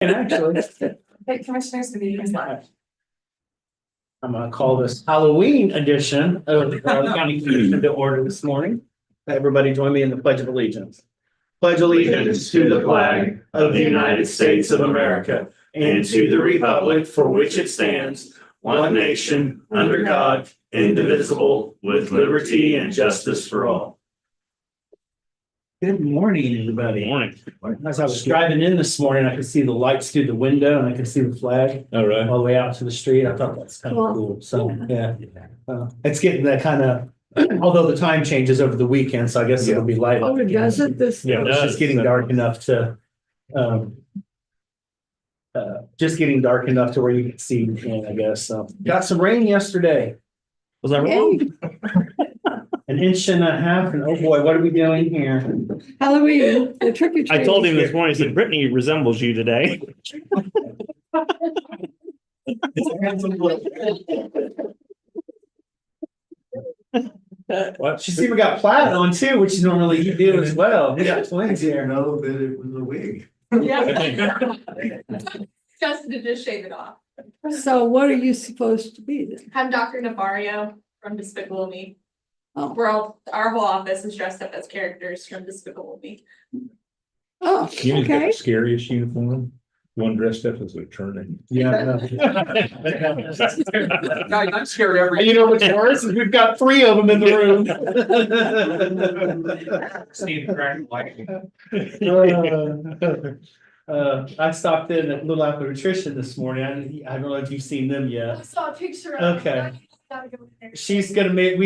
Actually, Hey, Commissioners, the meeting is live. I'm gonna call this Halloween edition of the County Commission to order this morning. Everybody join me in the Pledge of Allegiance. Pledge allegiance to the flag of the United States of America and to the republic for which it stands, one nation, under God, indivisible, with liberty and justice for all. Good morning, everybody. Morning. As I was driving in this morning, I could see the lights through the window and I could see the flag All right. all the way out to the street. I thought that's kind of cool. So, yeah. It's getting that kind of, although the time changes over the weekend, so I guess it'll be light. Oh, does it this? Yeah. It's just getting dark enough to, just getting dark enough to where you can see, I guess. So, got some rain yesterday. Was I wrong? An inch and a half, and oh boy, what are we doing here? Halloween, the trick or treat. I told him this morning, I said, Brittany resembles you today. What? She's even got plaid on too, which normally you do as well. We got twins here. know that it was a wig. Yeah. Justin to just shave it off. So what are you supposed to be then? I'm Dr. Navarro from Despicable Me. Oh. Our whole office is dressed up as characters from Despicable Me. Oh, You got the okay. scariest uniform, one dressed up as an attorney. Yeah. I'm scared every. You know what's worse is we've got three of them in the room. I stopped in at Little Apple Nutrition this morning. I don't know if you've seen them I yet. saw a picture of Okay. Gotta go in there. She's gonna make,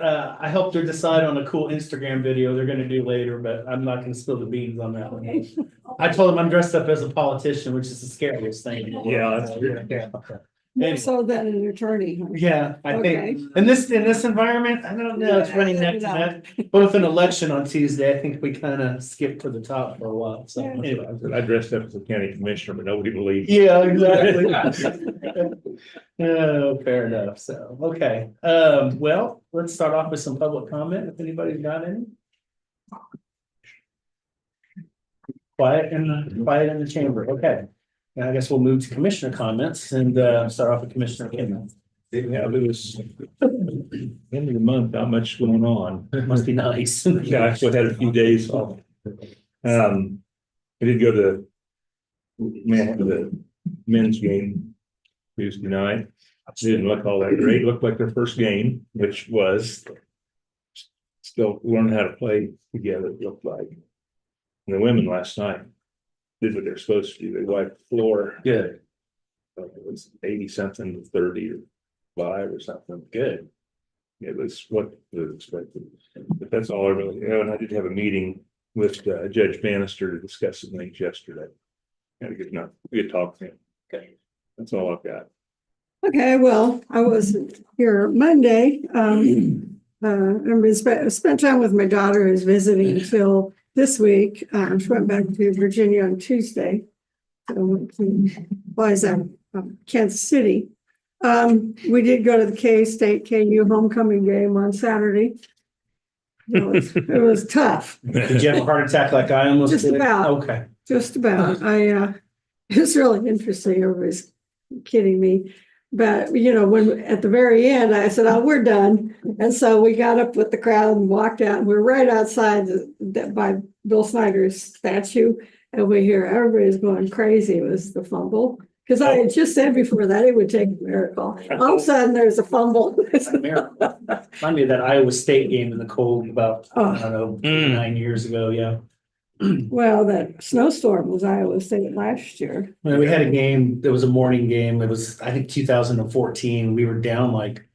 I helped her decide on a cool Instagram video they're gonna do later, but I'm not gonna spill the beans on that one. Okay. I told them I'm dressed up as a politician, which is the scariest thing. in the world. Yeah, that's Yeah. More so than an attorney, huh? Yeah, I Okay. think, in this environment, I don't know, it's running neck to neck, but with an election on Tuesday, I think we kind of skipped to the top for a while, so. Yeah. anyway. I dressed up as a county commissioner, but nobody believed. Yeah, exactly. Oh, fair enough, so, okay, well, let's start off with some public comment, if anybody's got any. Quiet in the chamber, okay. Now I guess we'll move to commissioner comments and start off with Commissioner Kim. Yeah, it was end of the month, not much going on. It must be nice. Yeah, I still had a few days off. I did go to the men's game Tuesday night. It didn't look all that great. It looked like their first game, which was still learning how to play together, it looked like. And the women last night did what they're supposed to do. They wiped the floor. Good, It was 80 something to 35 or something. Good. It was what was expected. But that's all I really, and I did have a meeting with Judge Bannister to discuss some things yesterday. Had a good talk to him. Okay. That's all I've got. Okay, well, I wasn't here Monday. I spent time with my daughter who's visiting Phil this week. She went back to Virginia on Tuesday. So was at Kansas City. We did go to the K-State KU homecoming game on Saturday. It was tough, did you have a heart attack like I almost Just did? about. Okay. just about. It's really interesting. Everybody's kidding me. But, when at the very end, I said, oh, we're done. And so we got up with the crowd and walked out. And we're right outside by Bill Snyder's statue. And we hear everybody's going crazy. It was the fumble. Because I had just said before that it would take a miracle. All of a sudden, there's a fumble. Remind me of that Iowa State game in the cold about, I don't know, 9 years ago, yeah. Well, that snowstorm was Iowa State last year. We had a game, there was a morning game, it was, I think, 2014, we were down like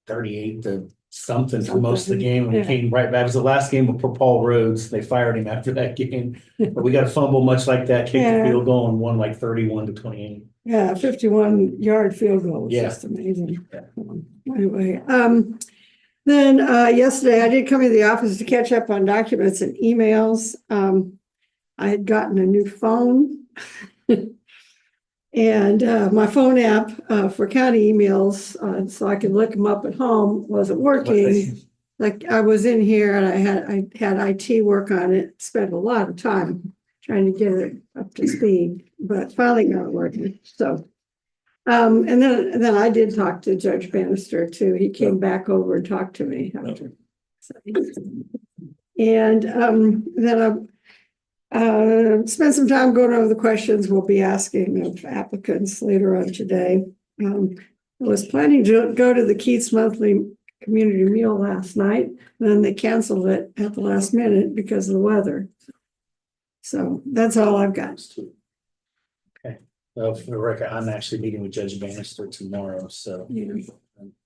38 to something for most of the game, and we Yeah. came right back. It was the last game for Paul Rhodes, they fired him after that game. But we got a fumble much like that, kicked the Yeah. field goal and won like 31-28. Yeah, 51-yard field goal was Yeah. just amazing. Yeah. Anyway, then yesterday I did come into the office to catch up on documents and emails. I had gotten a new phone. And my phone app for county emails, so I could look them up at home, wasn't working. Like I was in here and I had IT work on it, spent a lot of time trying to get it up to speed. but finally got it working, so. And then I did talk to Judge Bannister too. He came back over and talked to me after. And then I spent some time going over the questions we'll be asking of applicants later on today. I was planning to go to the Keith's monthly community meal last night, and then they canceled it at the last minute because of the weather. So that's all I've got. Okay, well, for the record, I'm actually meeting with Judge Bannister tomorrow, so. Yeah.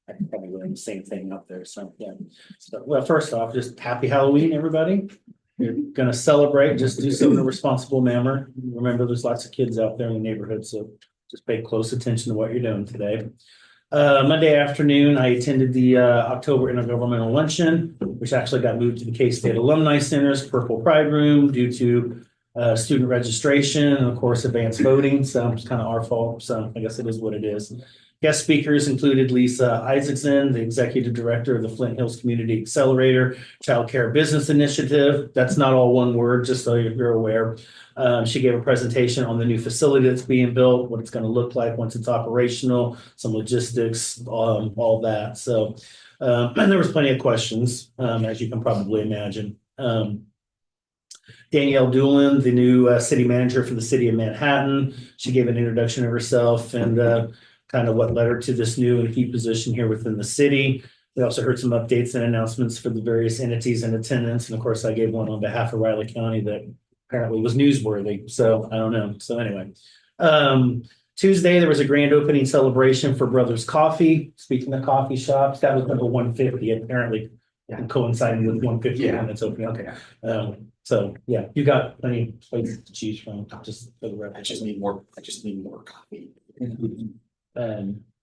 I can probably learn the same thing up there, so, yeah. So, well, first off, just happy Halloween, everybody. You're gonna celebrate, just do so in a responsible manner. Remember, there's lots of kids out there in the neighborhood, so just pay close attention to what you're doing today. Monday afternoon, I attended the October Intergovernmental Luncheon, which actually got moved to the K-State Alumni Center's Purple Pride Room due to student registration and of course advanced voting. So it's kind of our fault. So I guess it is what it is. Guest speakers included Lisa Isaacson, the Executive Director of the Flint Hills Community Accelerator Child Care Business Initiative. That's not all one word, just so you're aware. She gave a presentation on the new facility that's being built, what it's going to look like once it's operational, some logistics, all that. So, and there was plenty of questions, as you can probably imagine. Danielle Doolin, the new city manager for the city of Manhattan, she gave an introduction of herself and kind of what led her to this new and key position here within the city. We also heard some updates and announcements for the various entities in attendance. And of course, I gave one on behalf of Riley County that apparently was newsworthy. So I don't know. So anyway, Tuesday, there was a grand opening celebration for Brothers Coffee. Speaking of coffee shops, that was number 150, apparently coinciding with 150 Yeah. when it's opening. Okay. So yeah, you got plenty of places to choose from, just for the record. I just need more coffee.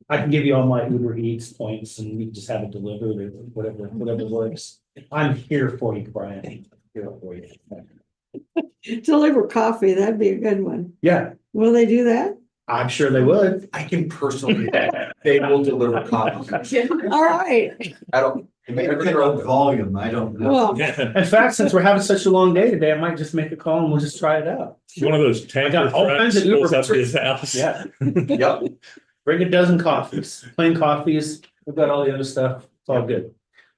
I can give you all my Uber Eats points and we can just have it delivered or whatever works. I'm here for you, Brian. Here for you. Deliver coffee, that'd be a good one. Yeah, Will they do that? I'm sure they would. I can personally, they will deliver coffee. All right. I don't. Volume, I don't know. Well, In fact, since we're having such a long day today, I might just make a call and we'll just try it out. One of those I tanker got all trucks kinds of Uber pulls up to trips. his house. Yeah, Yep. bring a dozen coffees, plain coffees. We've got all the other stuff. It's all good.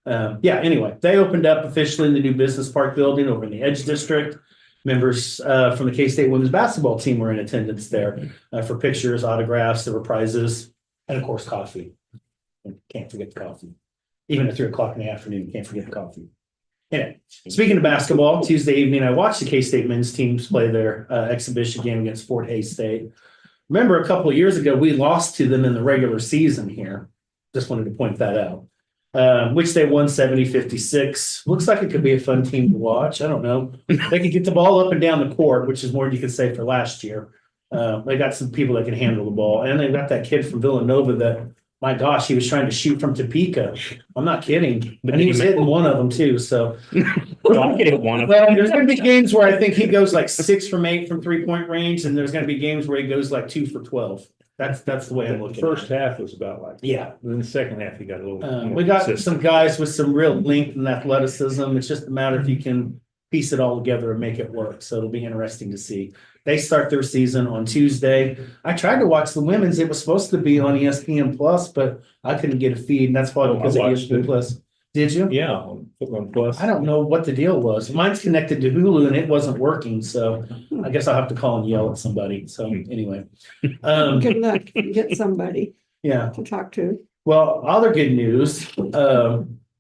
Yeah, anyway, they opened up officially in the new business park building over in the Edge District. Members from the K-State women's basketball team were in attendance there for pictures, autographs, there were prizes, and of course, coffee. And can't forget the coffee. Even at 3 o'clock in the afternoon, you can't forget the coffee. Anyway, speaking of basketball, Tuesday evening, I watched the K-State men's teams play their exhibition game against Fort Hays State. Remember, a couple of years ago, we lost to them in the regular season here. Just wanted to point that out. Which they won 70-56. Looks like it could be a fun team to watch. I don't know. They could get the ball up and down the court, which is more than you could say for last year. They got some people that can handle the ball. And they've got that kid from Villanova that, my gosh, he was trying to shoot from Topeka. I'm not kidding. And he was hitting one of them too. So I could hit one of well, there's going to be games where I think he goes like 6 from 8 from 3-point range. And there's going to be games where he goes like 2 for 12. That's the way I'm The looking. first at it. half was about like, Yeah. then the second half, he got a little. We got consistent. some guys with some real length and athleticism. It's just a matter if you can piece it all together and make it work. So it'll be interesting to see. They start their season on Tuesday. I tried to watch the women's. It was supposed to be on ESPN Plus, but I couldn't get a feed. And that's probably Oh, I because of watched ESPN it. Plus. Did you? Yeah, on Plus. I don't know what the deal was. Mine's connected to Hulu and it wasn't working. So I guess I'll have to call and yell at somebody. So anyway. good luck. Get somebody Yeah. to talk to. Well, other good news,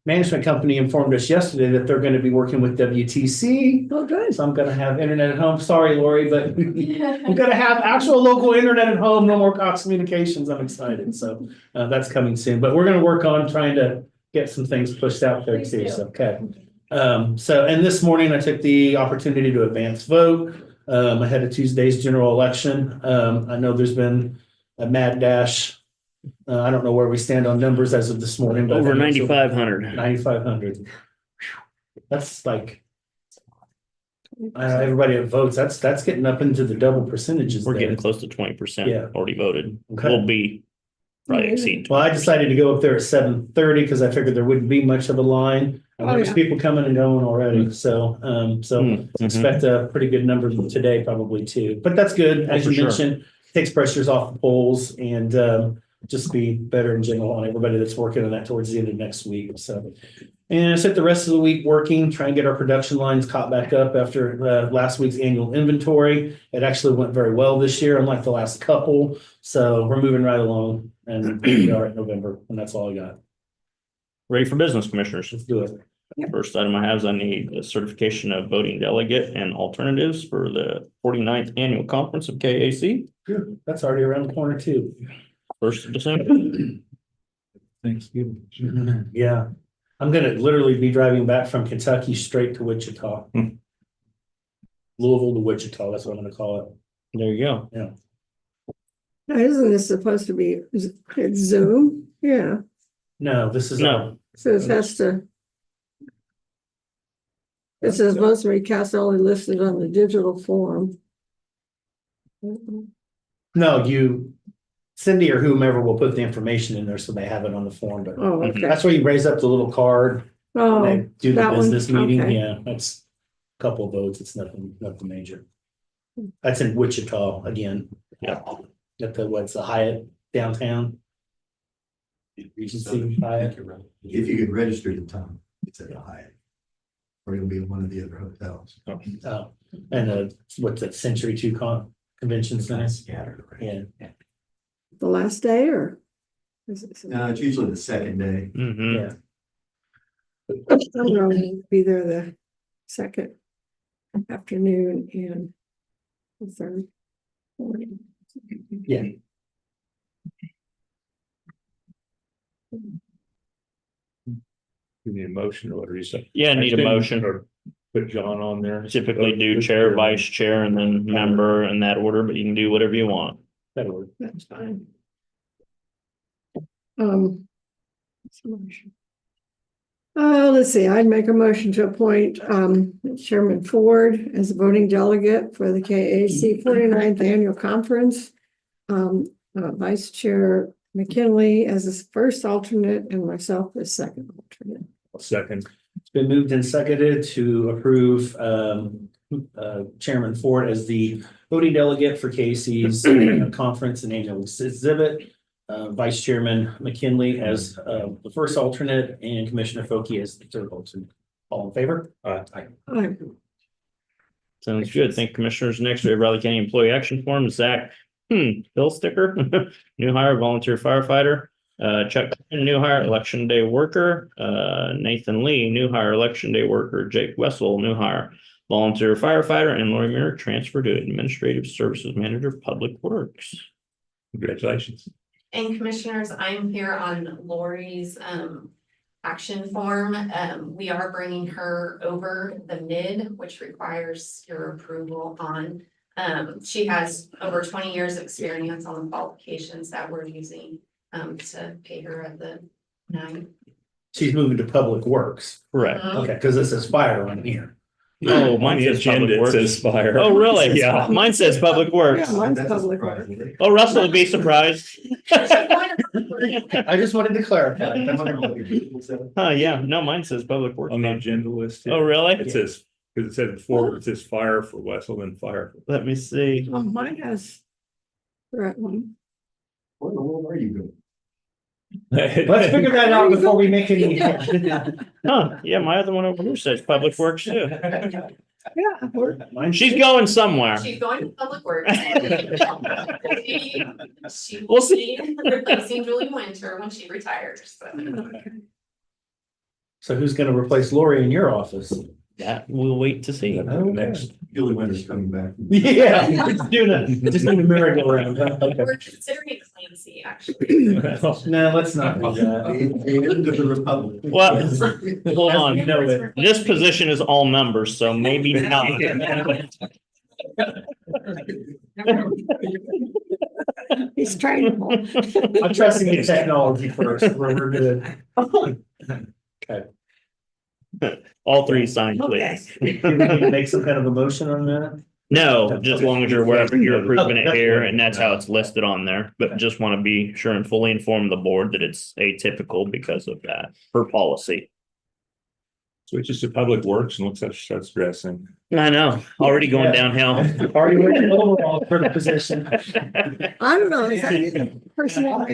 management company informed us yesterday that they're going to be working with WTC. Oh, good. So I'm going to have internet at home. Sorry, Lori, but I'm going to have actual local internet at home. No more Cox Communications. I'm excited. So that's coming soon. But we're going to work on trying to get some things pushed out there too. So, okay. And this morning I took the opportunity to advance vote ahead of Tuesday's general election. I know there's been a mad dash. I don't know where we stand on numbers as of this morning, but over 9,500. 9,500. That's like everybody that votes. That's getting up into the double percentages. We're there. getting close to 20%. Yeah. Already voted. Okay. We'll be probably exceed. Well, I decided to go up there at 7:30 because I figured there wouldn't be much of a line. And Oh, there was yeah. people coming and going already, so Mhm. expect a pretty good number today probably too. But that's good, as for you sure. mentioned, takes pressures off the polls and just be better in general on everybody that's working on that towards the end of next week, so. And I spent the rest of the week working, trying to get our production lines caught back up after last week's annual inventory. It actually went very well this year, unlike the last couple. So we're moving right along and we are in November, and that's all I got. Ready for business, commissioners? Let's do it. First item I have is I need a certification of voting delegate and alternatives for the 49th annual conference of KAC, Sure. That's already around the corner too. 1st of December. Thanksgiving. Yeah. I'm gonna literally be driving back from Kentucky straight to Wichita. Louisville to Wichita, that's what I'm gonna call it. There you go. Now, isn't this supposed to be, it's Zoom? Yeah, No, this is. No. so it has to. It says most of recasts only listed on the digital form. No, Cindy or whomever will put the information in there so they have it on the form, but Oh, okay. that's where you raise up the little card. And Oh, they do the that one? business meeting, Okay. yeah, that's a couple of votes, it's nothing major. That's in Wichita again. Yeah. At what's the Hyatt downtown? Regency Hyatt. If you could register the time, it's at the Hyatt. Or it'll be in one of the other hotels. Oh, and what's that, Century Two Convention Center? Scattered around. Yeah, the last day or? Is it- No, it's usually the second day. Mhm. yeah. I'm going to be there the second afternoon and the third morning. Yeah. You need a motion or whatever you say. Yeah, I need a motion. Or put John on there. Typically do chair, vice chair, and then member in that order, but you can do whatever you want. That'll work. That's fine. Let's see, I'd make a motion to appoint Chairman Ford as a voting delegate for the KAC 49th annual conference. Vice Chair McKinley as his first alternate and myself as second alternate. Second. It's been moved and seconded to approve Chairman Ford as the voting delegate for KC's conference and annual exhibit. Vice Chairman McKinley as the first alternate and Commissioner Foki as the third alternate. All in favor? Aye. Sounds good. Thank you, commissioners. Next, we have Raleigh County Employee Action Form, Zach, Bill Sticker, new hire, volunteer firefighter. Chuck, new hire, election day worker. Nathan Lee, new hire, election day worker. Jake Wessel, new hire, volunteer firefighter. And Lori Muir, transfer to Administrative Services Manager, Public Works. Congratulations. And commissioners, I'm here on Lori's action form. We are bringing her over the mid, which requires your approval on. She has over 20 years of experience on the qualifications that we're using to pay her at the 9. She's moving to Public Works. Correct. Okay, because this is fire on here. Oh, On mine the says Public agenda, it Works. says fire. Oh, really? Yeah. Mine says Public Works. Yeah, mine's That's a public. surprise. Oh, Russell would be surprised. I just wanted to clarify. Yeah, no, mine says Public Works. On the agenda list. Oh, really? It says, because it said before, it says fire for Wessel and fire. Let me see. Oh, mine has. the right one. Where in the world are you going? Let's figure that out before we make any. Huh, yeah, my other one over here says Public Works too. Yeah. She's going somewhere. She's going to Public Works. She We'll will see. be replacing Julie Winter when she retires. So. So who's gonna replace Lori in your office? That we'll wait to see. Next. Julie Winter's coming back. Yeah, just doing a merry-go-round. We're considering Clancy, actually. No, let's not do that. Into the Republic. Well, hold on. You know it. This position is all members, so maybe not. He's trying. I'm trusting the technology first. We're good. All three sign, please. Do we need to make some kind of a motion on that? No, just as long as you're aware of it, you're approving it Okay. here, and that's how it's listed on there. But just want to be sure and fully inform the board that it's atypical because of that per policy. Switches to public works and looks like starts dressing. I know, already going downhill. Already went overall for the position. I don't know, is that personnel?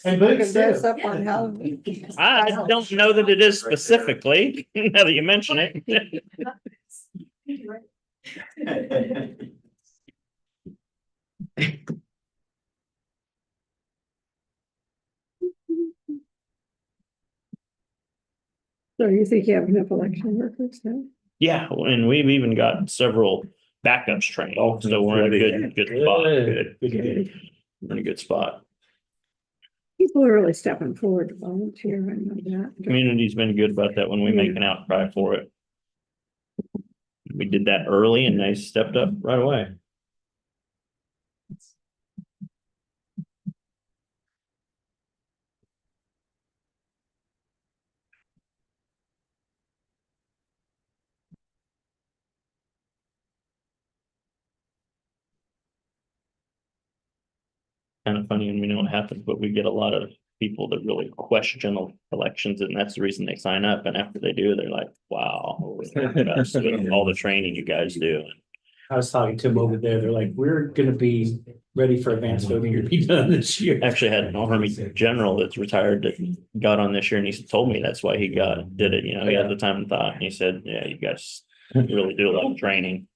And boots Dress too. up on Halloween. I don't know that it is specifically, now that you mention it. So you think you have enough election workers now? Yeah, and we've even got several backups trained, so we're in a good spot. Good. We're in a good spot. People are really stepping forward to volunteer, I know that. Community's been good about that when we make an outcry for it. We did that early and they stepped up right away. Kind of funny, and we know what happens, but we get a lot of people that really question elections, and that's the reason they sign up. And after they do, they're like, wow, all the training you guys do. I was talking to them over there. They're like, we're gonna be ready for advanced voting to be done this year. Actually had an army general that's retired that got on this year, and he told me that's why he did it. You know, he had the time and thought, and he said, yeah, you guys really do a lot of training.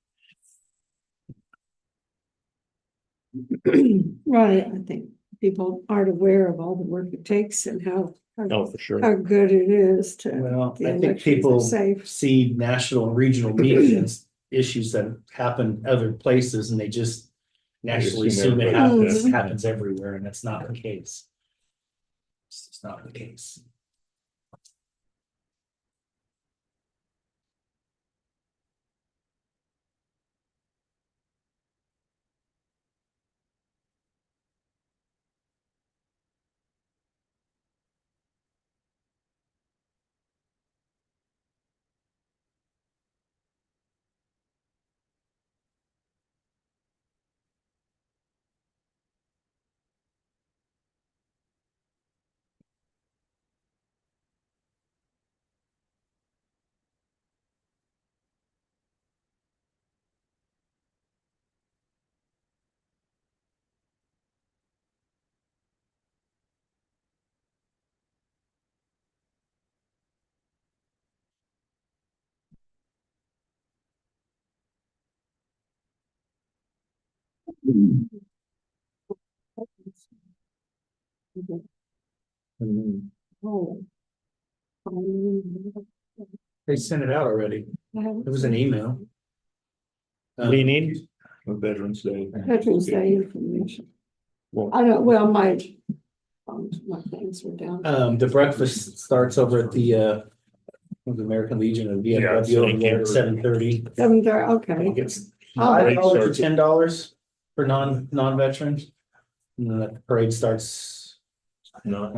Right, I think people aren't aware of all the work it takes and how Oh, for sure. good it is to. Well, the I think elections are people safe. see national and regional media and issues that happen other places and they just naturally assume it happens everywhere, and that's not the case. It's just not the case. Oh. They sent it out already. It was an email. What do you need? Veterans Day. Veterans Day information. Well, I don't, well, my things were down. The breakfast starts over at the American Legion of VFW over there at 7:30. 7:30, okay. It's Oh, $5 to $10 for non-veterans. And then the parade starts. no,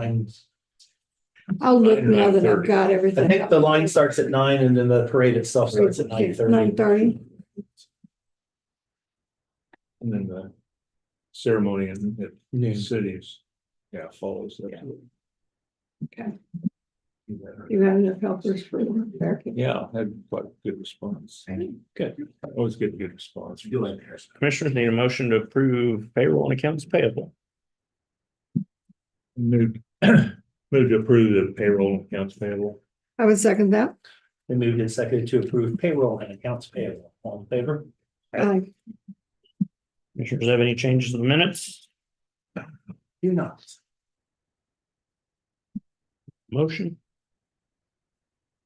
I'll look now that I've got I everything. think the line starts at 9 and then the parade itself starts at 9:30. 9:30. and then the ceremony in the Noon. cities. Yeah, follows that. Yeah. Okay. You have enough helpers for there. Yeah, had quite a good response. Good. Always get a good response. Commissioners need a motion to approve payroll and accounts payable. Move, move to approve the payroll and accounts payable. I would second that. They moved and seconded to approve payroll and accounts payable. All in favor? Aye. Commissioners have any changes to the minutes? Do not. Motion?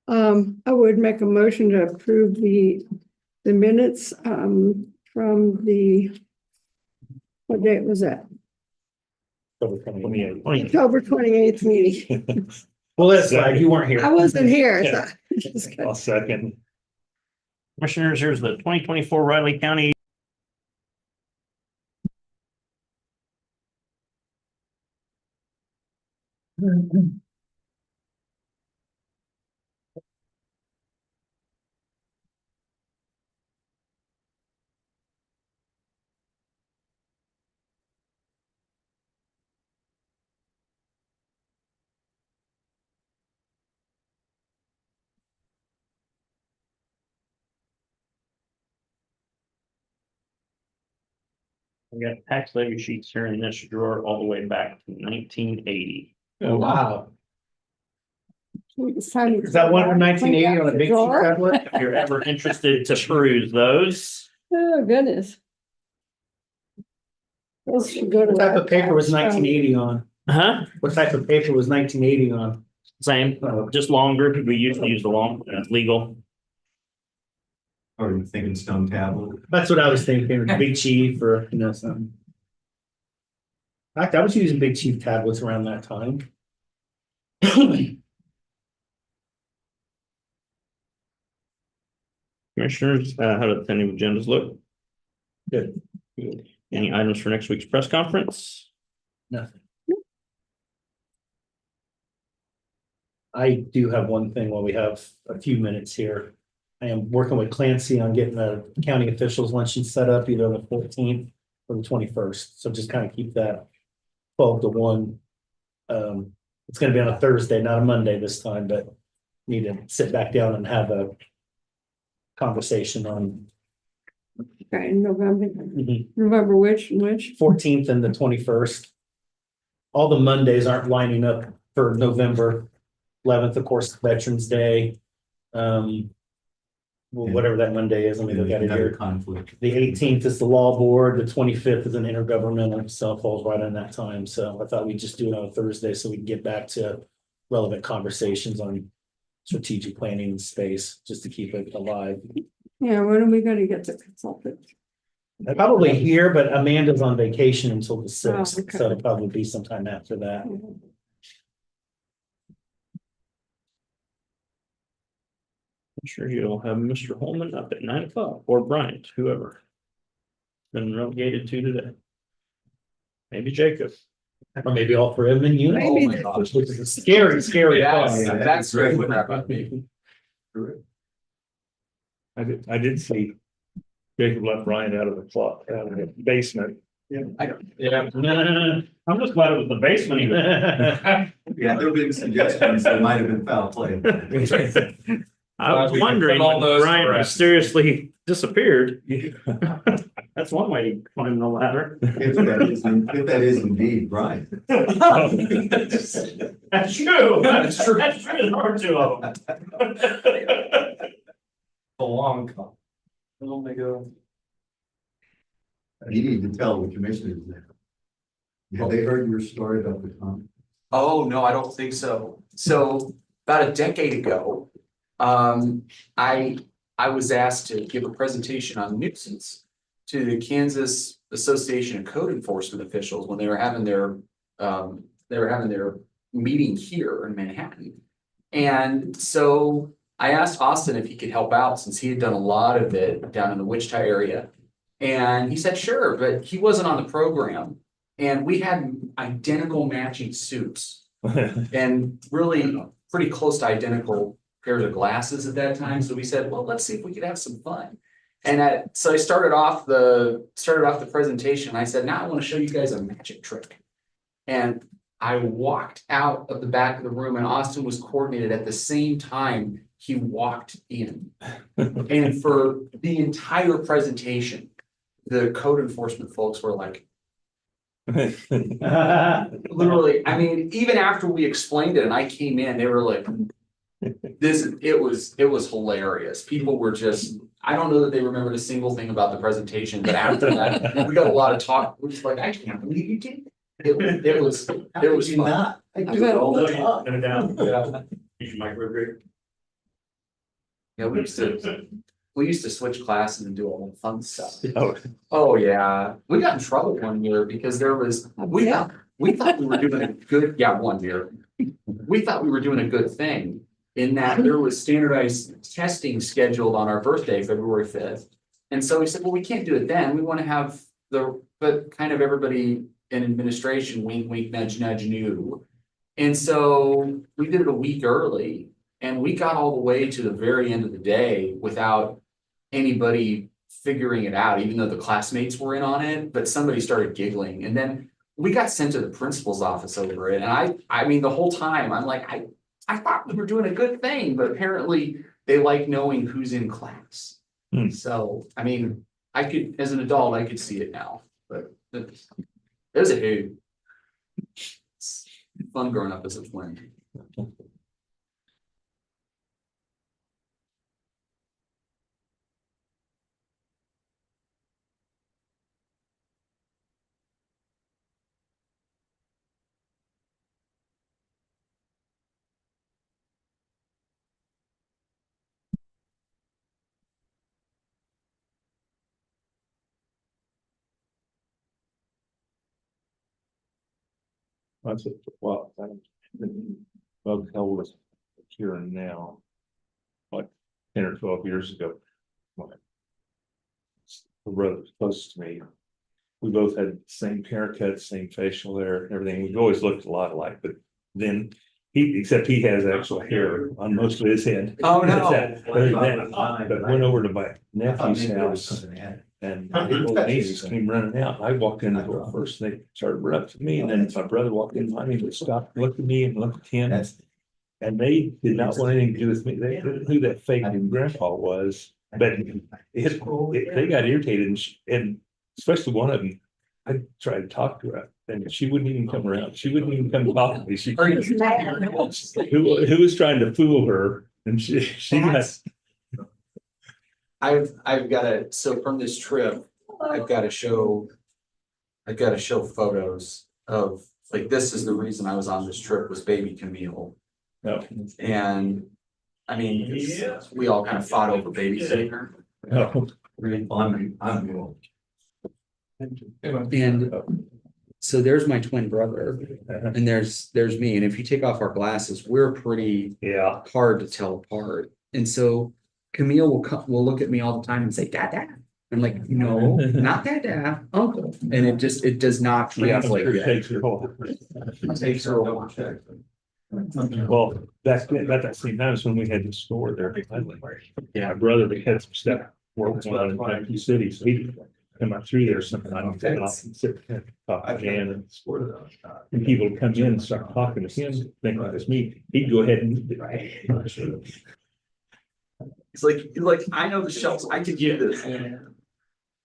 I would make a motion to approve the minutes, from the, what date was that? October 28th meeting. Well, that's right. You weren't I here. wasn't here. Yeah. So. I'll second. Commissioners, here's the 2024 Riley County I got tax levy sheets here in this drawer all the way back to 1980. Oh, wow. It's time to- Is that one from 1980 on a big Drawer? tablet? If you're ever interested to peruse those, Oh, goodness. Those should go to What type of paper was that. 1980 on? huh? What type of paper was 1980 on? Same, just longer. We usually use the long, legal. Or you thinking stone tablet? That's what I was thinking, Big Chief or, something. In fact, I was using Big Chief tablets around that time. Commissioners, how do the pending agendas look? Good. Any items for next week's press conference? Nothing. I do have one thing while we have a few minutes here. I am working with Clancy on getting the county officials luncheon set up either on the 14th or the 21st. So just kind of keep that 12 to 1. It's gonna be on a Thursday, not a Monday this time, but need to sit back down and have a conversation on Okay, November, November which? 14th and the 21st. All the Mondays aren't lining up for November 11th, of course, Veterans Day. Well, whatever that Monday is, let me look at it Another here. conflict. The 18th is the law board, the 25th is an intergovernmental, so it falls right on that time. So I thought we'd just do it on a Thursday so we can get back to relevant conversations on strategic planning and space, just to keep it alive. Yeah, when are we gonna get the consultant? Probably here, but Amanda's on vacation until the 6th, okay. so it'll probably be sometime after that. I'm sure you'll have Mr. Holman up at 9 o'clock or Bryant, whoever. Been relegated to today. Maybe Jacob. Or maybe all three of them in unit. Maybe Oh my gosh, which is a scary, scary Yes, thought. that's great with that about me. I did see Jacob left Brian out of the clock, out of the basement. I don't, Yeah. I'm just glad it was the basement. He was- Yeah, there have been suggestions that might have been foul play. I was We wondering, put all those to Brian rest. mysteriously disappeared. That's one way to climb the ladder. If that is indeed Brian. That's true. That's true. That's true. There are two of them. a long call. Oh my God. You need to tell the commissioners that. Have they heard your story about the comment? Oh, no, I don't think so. So about a decade ago, I was asked to give a presentation on nuisance to the Kansas Association of Code Enforcement Officials when they were having their meeting here in Manhattan. And so I asked Austin if he could help out since he had done a lot of it down in the Wichita area. And he said, sure, but he wasn't on the program. And we had identical matching suits and really pretty close to identical pairs of glasses at that time. So we said, well, let's see if we could have some fun. And so I started off the presentation. I said, now I want to show you guys a magic trick. And I walked out of the back of the room and Austin was coordinated at the same time he walked in. And for the entire presentation, the code enforcement folks were like, literally, I mean, even after we explained it and I came in, they were like, it was hilarious. People were just, I don't know that they remembered a single thing about the presentation, but after that, we got a lot of talk. We're just like, I can't believe you did. It was fun. I do it all the time. Turn it down. Yeah. Use your microwave. Yeah, we used to switch classes and do all the fun stuff. Oh, Oh, yeah. We got in trouble one year because we thought we were doing a good, one year. We thought we were doing a good thing in that there was standardized testing scheduled on our birthday, February 5th. And so we said, well, we can't do it then. We want to have but kind of everybody in administration, wink, wink, nudge, nudge, knew. And so we did it a week early and we got all the way to the very end of the day without anybody figuring it out, even though the classmates were in on it, but somebody started giggling. And then we got sent to the principal's office over it. And I mean, the whole time I'm like, I thought we were doing a good thing, but apparently they like knowing who's in class. Hmm. So, I mean, as an adult, I could see it now, but It was a hoot. It's fun growing up as a twin. That's it, well, well, hell was here and now. Like 10 or 12 years ago. My brother was close to me. We both had the same haircut, same facial hair, everything. We've always looked a lot alike, but then except he has actual hair on most of his head. Oh, no. But went over to my nephew's house and my little nieces came running out. I walked in the door first. They started running up to me, and then my brother walked in behind me, but stopped, looked at me and looked at him. And they did not want anything to do with me. They didn't know who that fake grandpa was, but they got irritated and especially one of them. I tried to talk to her and she wouldn't even come around. She wouldn't even come talk to me. She who was trying to fool her and she got. I've got to, so from this trip, I've got to show photos of, like, this is the reason I was on this trip, was baby Camille. No. And I mean, we all kind of fought over babysitting her. No. I'm. And so there's my twin brother and there's me. And if you take off our glasses, we're pretty hard to tell apart. And so Camille will look at me all the time and say, Dada. I'm like, no, not Dada, uncle. And it does not translate It yet. takes her whole. It takes her a while. Well, that's about that same time as when we had the store there. Yeah, my brother, they had some stuff working on in Kentucky City, so he come out through there sometimes and often sit and talk to Jan and people would come in and start talking to him, thinking it was me. He'd go ahead and. It's like, I know the shelves, I could get this.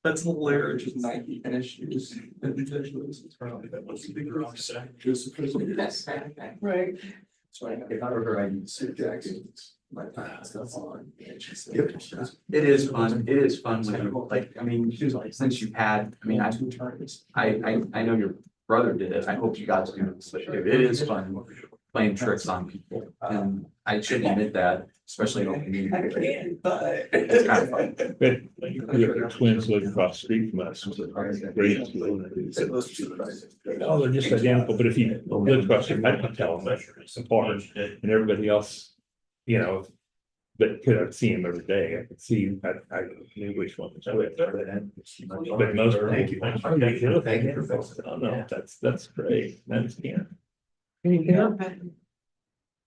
That's hilarious. Just Nike and shoes. Right. So if I were her, I'd use suit jackets. It is fun. It is fun when you, like, I mean, since you've had, I mean, I know your brother did it. I hope you got to do it. It is fun playing tricks on people. And I shouldn't admit that, especially in open meeting. It's kind of fun. But the twins lived across the street from us. Great. Oh, they're just identical, but if you live across the street, I can tell them apart and everybody else, you know. But could I see him every day? I could see, I knew which one was which. But most. Thank you. Thank you. Thank you for Oh, no, that's great. That's, yeah.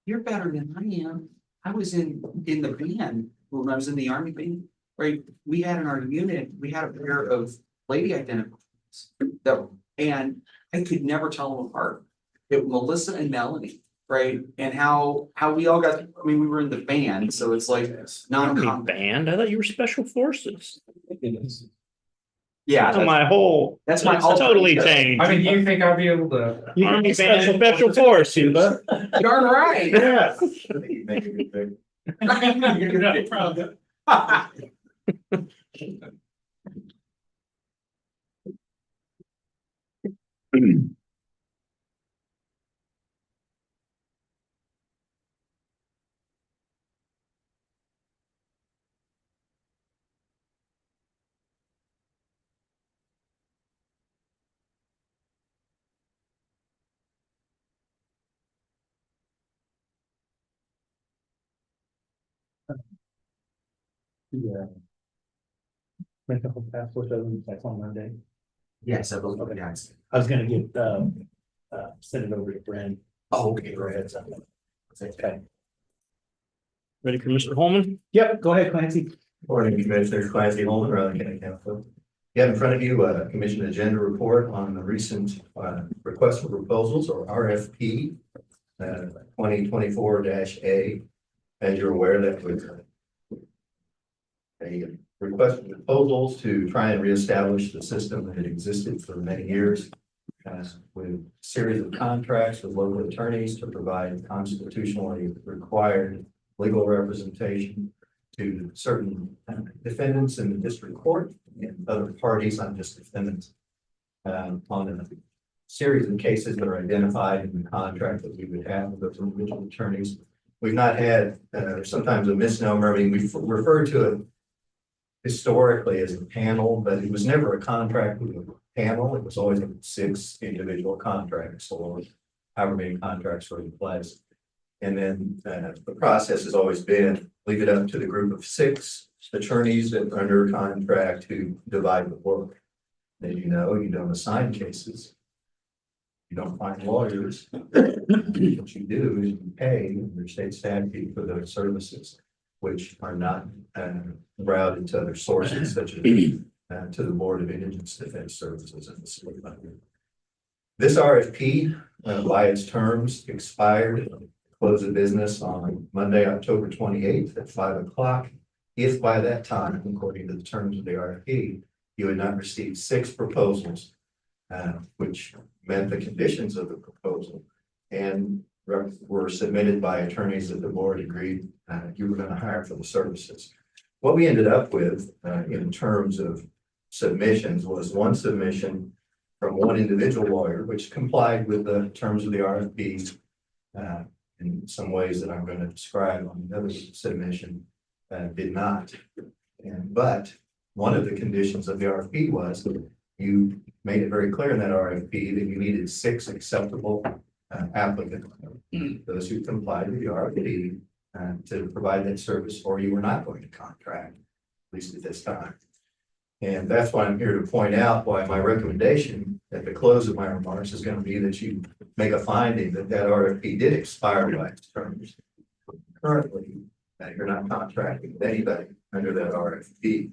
You're better than I am. I was in the band when I was in the Army band, right? We had in our unit, we had a pair of lady identicals that, and I could never tell them apart. It Melissa and Melanie, right? And how we all got, I mean, we were in the band, so it's like non-com. Band? I thought you were special forces. Yeah, Oh, my whole. that's my That's totally alter ego. changed. I mean, do you think I'll be able to? Army band, special forces. Darn right. Yeah. You're not proud. Yeah. Mental passport doesn't, that's on Monday. Yes, I believe it, guys. I was gonna get, send it over to Brent. Oh, okay, Go ahead. Okay. Ready for Mr. Holman? Yep, go ahead, Clancy. Morning, Commissioner Clancy Holman, Raleigh County Council. You have in front of you a commission agenda report on the recent request for proposals, or RFP 2024-A. As you're aware, that was a request proposals to try and reestablish the system that had existed for many years. With a series of contracts with local attorneys to provide constitutionally required legal representation to certain defendants in the district court and other parties, not just defendants. On a series of cases that are identified in the contract that we would have with those individual attorneys. We've not had, sometimes a misnomer, I mean, we've referred to it historically as a panel, but it was never a contract with a panel. It was always 6 individual contracts or however many contracts were in place. And then the process has always been leave it up to the group of 6 attorneys that are under contract to divide the work. As you know, you don't assign cases. You don't find lawyers. What you do is you pay your state statute for those services, which are not routed to other sources such as to the Board of Indigent Defense Services and the state funding. This RFP, by its terms, expired. Close of business on Monday, October 28th at 5 o'clock. If by that time, according to the terms of the RFP, you had not received 6 proposals, which met the conditions of the proposal and were submitted by attorneys that the board agreed you were going to hire for the services. What we ended up with in terms of submissions was 1 submission from 1 individual lawyer, which complied with the terms of the RFP in some ways that I'm going to describe. On the other submission did not. But one of the conditions of the RFP was you made it very clear in that RFP that you needed 6 acceptable applicants, those who complied with the RFP to provide that service, or you were not going to contract, at least at this time. And that's why I'm here to point out why my recommendation at the close of my remarks is going to be that you make a finding that that RFP did expire by its terms. Currently, you're not contracting with anybody under that RFP.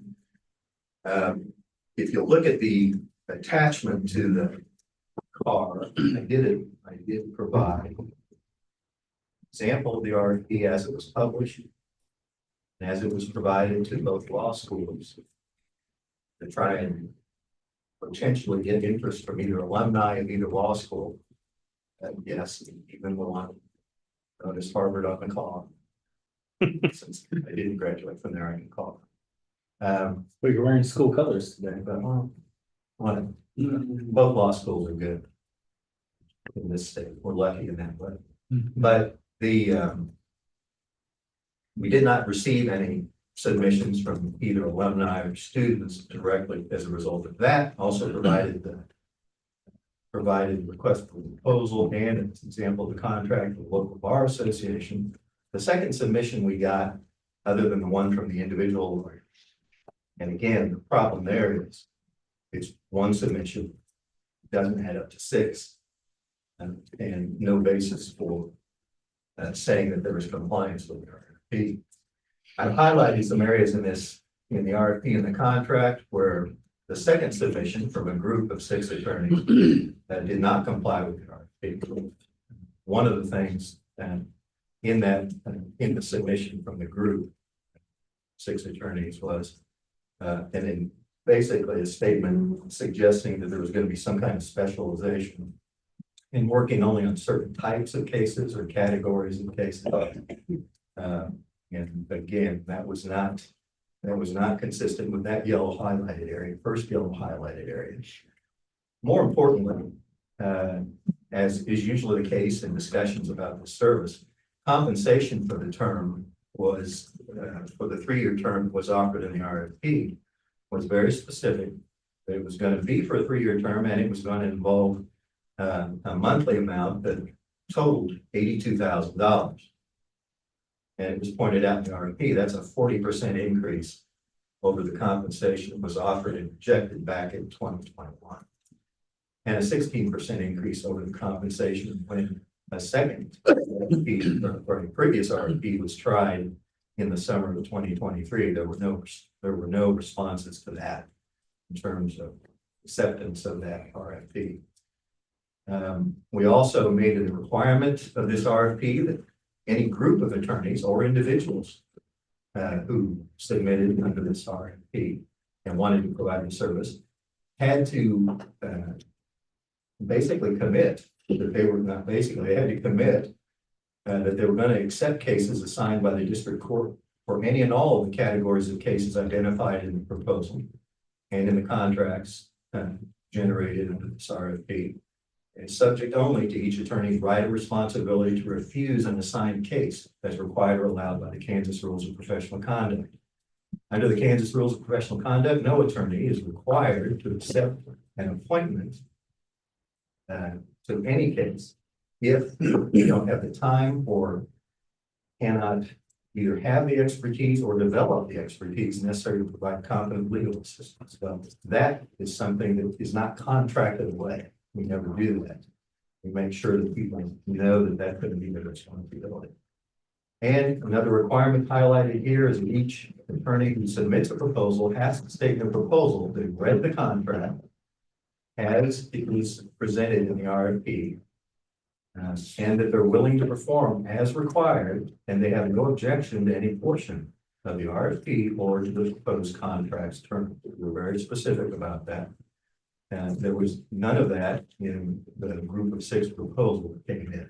If you look at the attachment to the car, I did provide an example of the RFP as it was published and as it was provided to both law schools to try and potentially get interest from either alumni of either law school. Yes, even one notice Harvard on the call. Since I didn't graduate from there, I can call. Well, you're wearing school colors today. But both law schools are good in this state. We're lucky in that way. But we did not receive any submissions from either alumni or students directly as a result of that. Also provided request for proposal and an example of the contract with the local bar association. The second submission we got, other than the one from the individual lawyer. And again, the problem there is it's 1 submission, doesn't add up to 6, and no basis for saying that there was compliance with the RFP. I've highlighted some areas in the RFP and the contract where the second submission from a group of 6 attorneys that did not comply with the RFP. One of the things in the submission from the group, 6 attorneys was, and then basically a statement suggesting that there was going to be some kind of specialization in working only on certain types of cases or categories of cases. And again, that was not consistent with that yellow highlighted area, first yellow highlighted area. More importantly, as is usually the case in discussions about the service, compensation for the term was, for the 3-year term was offered in the RFP, was very specific. It was going to be for a 3-year term and it was going to involve a monthly amount that totaled $82,000. And it was pointed out in the RFP, that's a 40% increase over the compensation that was offered and projected back in 2021. And a 16% increase over the compensation when a second RFP, or a previous RFP was tried in the summer of 2023. There were no responses to that in terms of acceptance of that RFP. We also made it a requirement of this RFP that any group of attorneys or individuals who submitted under this RFP and wanted to provide the service, had to, basically commit that they were not basically, they had to commit that they were going to accept cases assigned by the district court for any and all of the categories of cases identified in the proposal and in the contracts generated under this RFP, and subject only to each attorney's right or responsibility to refuse an assigned case as required or allowed by the Kansas Rules of Professional Conduct. Under the Kansas Rules of Professional Conduct, no attorney is required to accept an appointment to any case if you don't have the time or cannot either have the expertise or develop the expertise necessary to provide competent legal assistance. So that is something that is not contracted away. We never do that. We make sure that people know that that couldn't be their responsibility. And another requirement highlighted here is that each attorney who submits a proposal has to state in the proposal that they've read the contract as it was presented in the RFP, and that they're willing to perform as required, and they have no objection to any portion of the RFP or to the proposed contracts terms. We're very specific about that. And there was none of that in the group of 6 proposal that came in.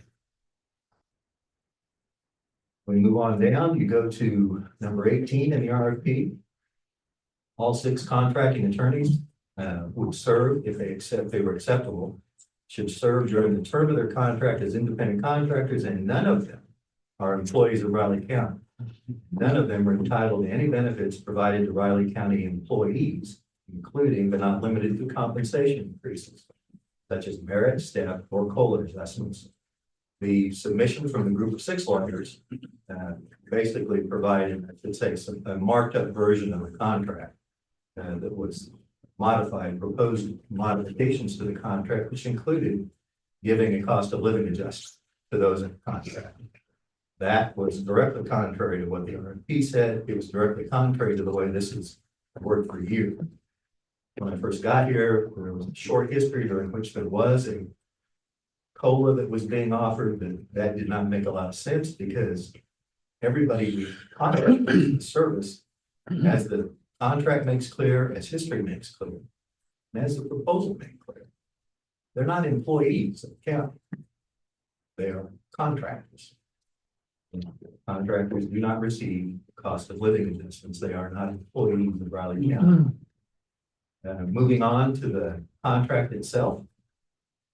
When you move on down, you go to number 18 in the RFP. All 6 contracting attorneys would serve if they were acceptable, should serve during the term of their contract as independent contractors, and none of them are employees of Riley County. None of them are entitled to any benefits provided to Riley County employees, including but not limited to compensation increases, such as merit, step, or COLA adjustments. The submission from the group of 6 lawyers basically provided, I should say, a marked up version of the contract that was modified, proposed modifications to the contract, which included giving a cost of living adjustment to those in the contract. That was directly contrary to what the RFP said. It was directly contrary to the way this has worked for years. When I first got here, there was a short history during which there was a COLA that was being offered, but that did not make a lot of sense because everybody we contract with the service, as the contract makes clear, as history makes clear, and as the proposal makes clear, they're not employees of the county. They are contractors. Contractors do not receive cost of living adjustments. They are not employees of Riley County. Moving on to the contract itself,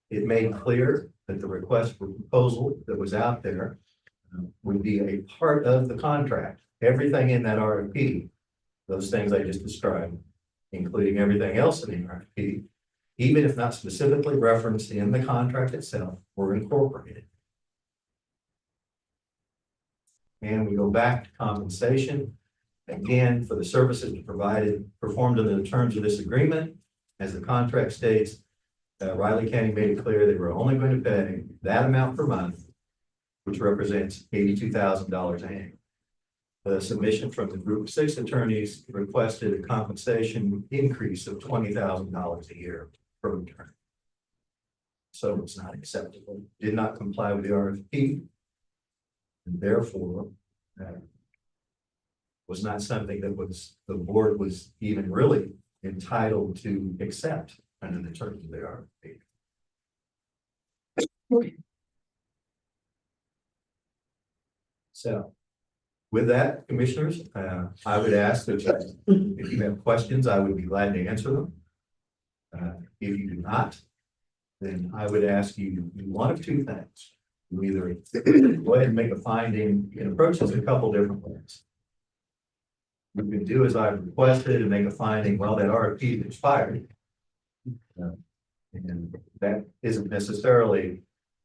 it made clear that the request for proposal that was out there would be a part of the contract. Everything in that RFP, those things I just described, including everything else in the RFP, even if not specifically referenced in the contract itself, were incorporated. And we go back to compensation. Again, for the services provided, performed under the terms of this agreement, as the contract states, Riley County made it clear they were only going to pay that amount per month, which represents $82,000 annually. The submission from the group of 6 attorneys requested a compensation increase of $20,000 a year per attorney. So it's not acceptable. Did not comply with the RFP, and therefore was not something that the board was even really entitled to accept under the terms of the RFP. So with that, commissioners, I would ask that if you have questions, I would be glad to answer them. If you do not, then I would ask you to do one of 2 things. You either go ahead and make a finding. You can approach this a couple different ways. You can do as I've requested and make a finding, well, that RFP is expired. And that isn't necessarily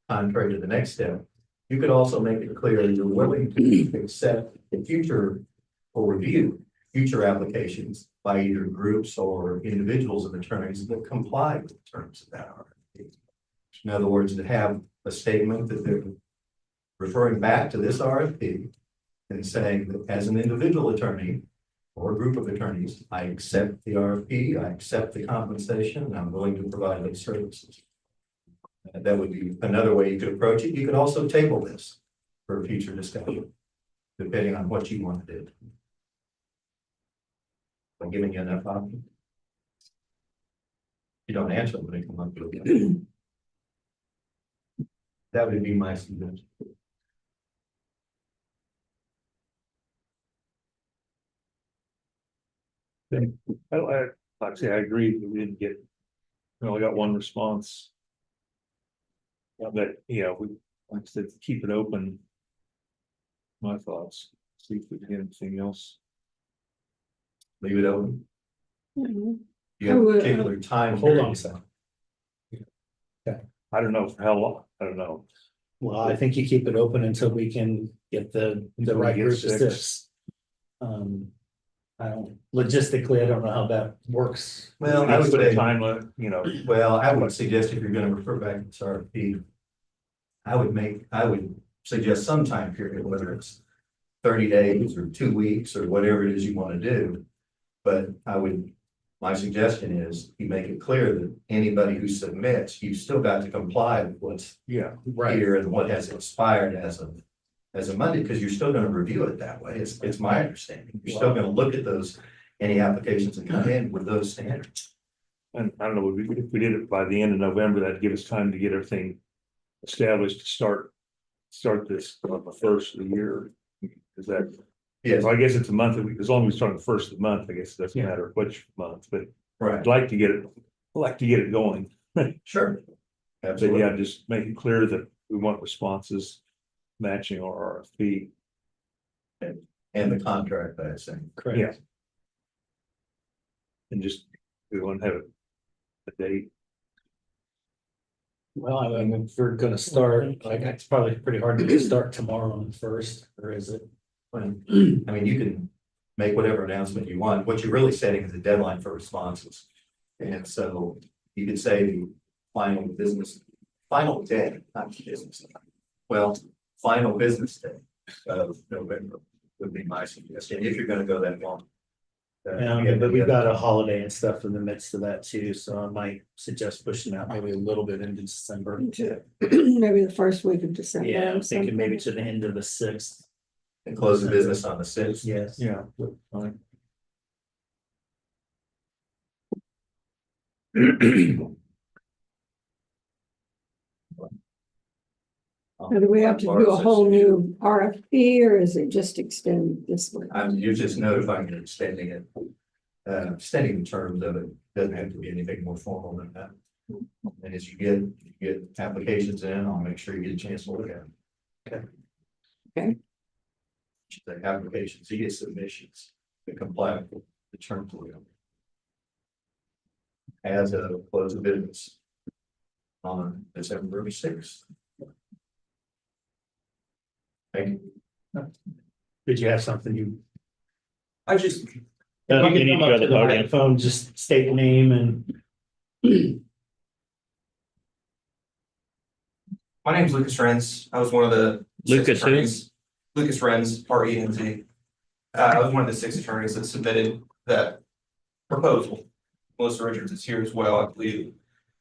contrary to the next step. You could also make it clear you're willing to accept the future or review future applications by either groups or individuals of attorneys that comply with the terms of that RFP. In other words, to have a statement that they're referring back to this RFP and saying that as an individual attorney or a group of attorneys, I accept the RFP, I accept the compensation, and I'm willing to provide those services. That would be another way you could approach it. You could also table this for a future discussion, depending on what you want to do. I'm giving you enough options. You don't answer when they come up with it. That would be my suggestion. Like I say, I agree, that we didn't get, we only got one response. But, we, like I said, keep it open. My thoughts, see if we can get anything else. Leave it open. Mhm. You I have a would, particular time. Hold on a period. second. I don't know for how long, I don't know. Well, I think you keep it open until we can get the Until we right get group of 6. 6. I don't, logistically, I don't know how that works. Well, I would Put a say, time limit, well, I would suggest if you're gonna refer back to this RFP, I would suggest some time period, whether it's 30 days or 2 weeks or whatever it is you want to do. But my suggestion is you make it clear that anybody who submits, you've still got to comply with what's yeah, Right. here and what has expired as of Monday, because you're still gonna review it that way. It's my understanding. You're still gonna look at any applications that come in with those standards. and I don't know, if we did it by the end of November, that'd give us time to get everything established to start this on the first of the year. Is that, Yes, well, I guess it's a month, as long as we start the first of the month, I guess it doesn't matter which month, but right, I'd like to get it going. sure. But Absolutely. yeah, just make it clear that we want responses matching our RFP. And the contract, I think. Correct. Yeah. And just, we want to have a date. Well, I mean, if we're gonna start, like, it's probably pretty hard to start tomorrow on the 1st, or is it? I mean, you can make whatever announcement you want. What you're really setting is a deadline for responses. And so you could say the final day, not business. Well, final business day of November would be my suggestion, if you're gonna go that long. But we've got a holiday and stuff in the midst of that too, so I might suggest pushing out maybe a little bit into December. Maybe the first week of December. Yeah, or I'm thinking maybe something. to the end of the 6th. And close the business on the 6th. Yes. Yeah. Fine. Now, do we have to do a whole new RFP or is it just extend this one? You're just notifying and extending it. Extending the terms of it doesn't have to be anything more formal than that. And as you get applications in, I'll make sure you get a chance to look at them. Okay. Okay. The applications, you get submissions to comply with the terms of them. As a close of business on December 6th. Thank you. Did you have something you? Uh, You you can need come to up go to to the the podium. microphone, just state your name and. My name's Lucas Renz. I was one of the. Lucas six who? attorneys. Lucas Renz, RENZ. I was one of the 6 attorneys that submitted that proposal. Melissa Richards is here as well, I believe.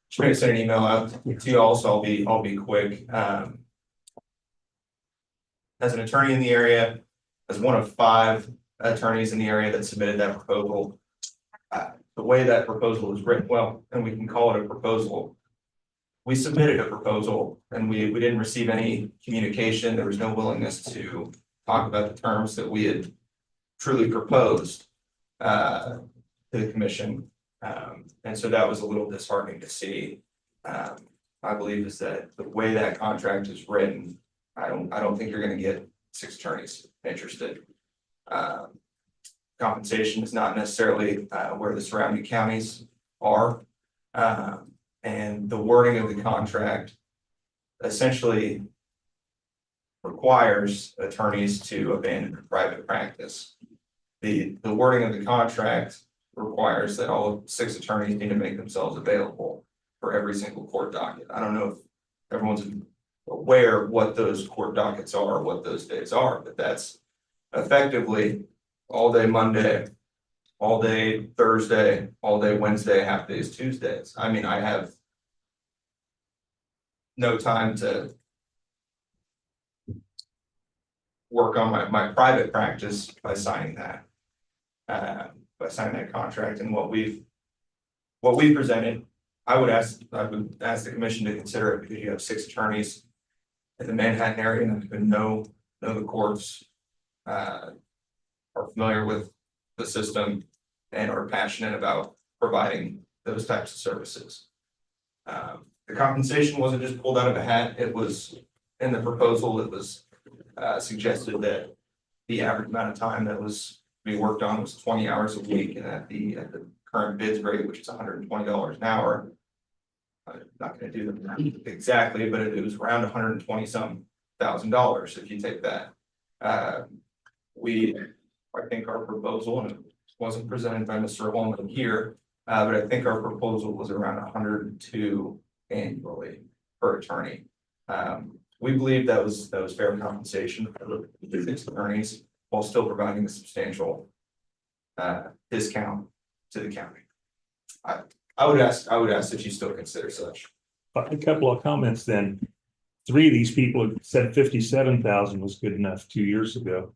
She may have sent an email out to you all, so I'll be quick. As an attorney in the area, as one of 5 attorneys in the area that submitted that proposal. The way that proposal is written, well, and we can call it a proposal. We submitted a proposal and we didn't receive any communication. There was no willingness to talk about the terms that we had truly proposed to the commission. And so that was a little disheartening to see. I believe is that the way that contract is written, I don't think you're gonna get 6 attorneys interested. Compensation is not necessarily where the surrounding counties are. And the wording of the contract essentially requires attorneys to abandon their private practice. The wording of the contract requires that all 6 attorneys need to make themselves available for every single court docket. I don't know if everyone's aware of what those court dockets are, what those days are, but that's effectively all day Monday, all day Thursday, all day Wednesday, half days Tuesdays. I mean, I have no time to work on my private practice by signing that. by signing that contract and what we've presented. I would ask the commission to consider it because you have 6 attorneys in the Manhattan area who know the courts, are familiar with the system and are passionate about providing those types of services. The compensation wasn't just pulled out of a hat. It was in the proposal. It was suggested that the average amount of time that was being worked on was 20 hours a week, and at the current bids rate, which is $120 an hour. I'm not going to do the math exactly, but it was around 120 some $1,000 if you take that. I think our proposal, and it wasn't presented by Mr. Holman here, but I think our proposal was around 102 annually per attorney. We believe that was fair compensation for the 6 attorneys while still providing a substantial discount to the county. I would ask that you still consider such. A couple of comments then. 3 of these people said 57,000 was good enough 2 years ago.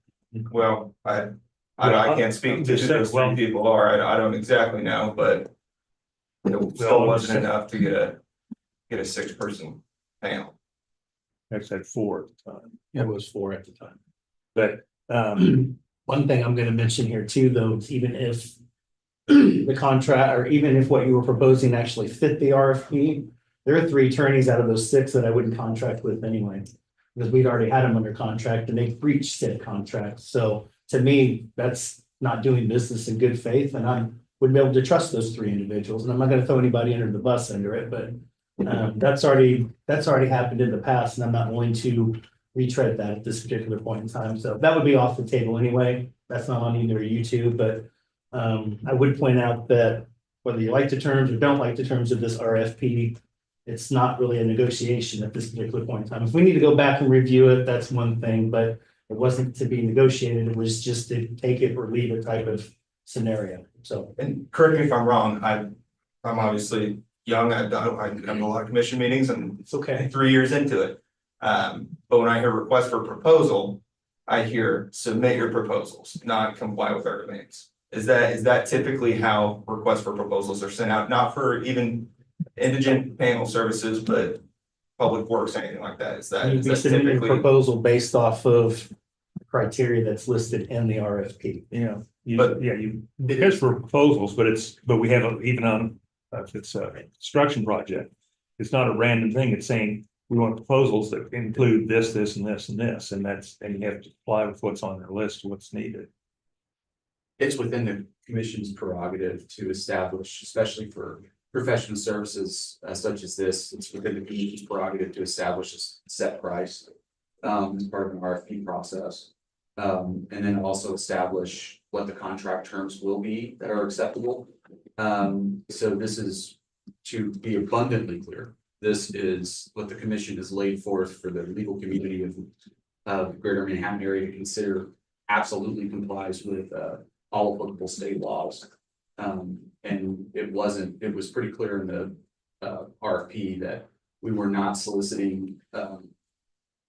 Well, I can't speak to who those 3 people are. I don't exactly know, but it still wasn't enough to get a 6-person panel. I said 4 at the time, It was 4 at the time. but One thing I'm gonna mention here too, though, even if the contract, or even if what you were proposing actually fit the RFP, there are 3 attorneys out of those 6 that I wouldn't contract with anyway. Because we'd already had them under contract and they breached said contract. So to me, that's not doing business in good faith, and I wouldn't be able to trust those 3 individuals. And I'm not gonna throw anybody under the bus under it, but that's already happened in the past, and I'm not willing to retread that at this particular point in time. So that would be off the table anyway. That's not on either of you two, but I would point out that whether you like the terms or don't like the terms of this RFP, it's not really a negotiation at this particular point in time. If we need to go back and review it, that's one thing, but it wasn't to be negotiated. It was just to take it or leave it type of scenario. So, And correct me if I'm wrong, I'm obviously young. I come to a lot of commission meetings and it's okay. 3 years into it. But when I hear request for proposal, I hear submit your proposals, not comply with our demands. Is that typically how requests for proposals are sent out? Not for even indigent panel services, but public works, anything like that? You'd be submitting a typically? proposal based off of criteria that's listed in the RFP. yeah, But- because for proposals, but we have even on if it's a construction project, it's not a random thing. It's saying we want proposals that include this, this, and this, and this, and you have to apply with what's on their list, what's needed. It's within the commission's prerogative to establish, especially for professional services such as this, it's within the commission's prerogative to establish a set price as part of an RFP process. And then also establish what the contract terms will be that are acceptable. So this is, to be abundantly clear, this is what the commission has laid forth for the legal community of greater Manhattan area to consider absolutely complies with all applicable state laws. And it was pretty clear in the RFP that we were not soliciting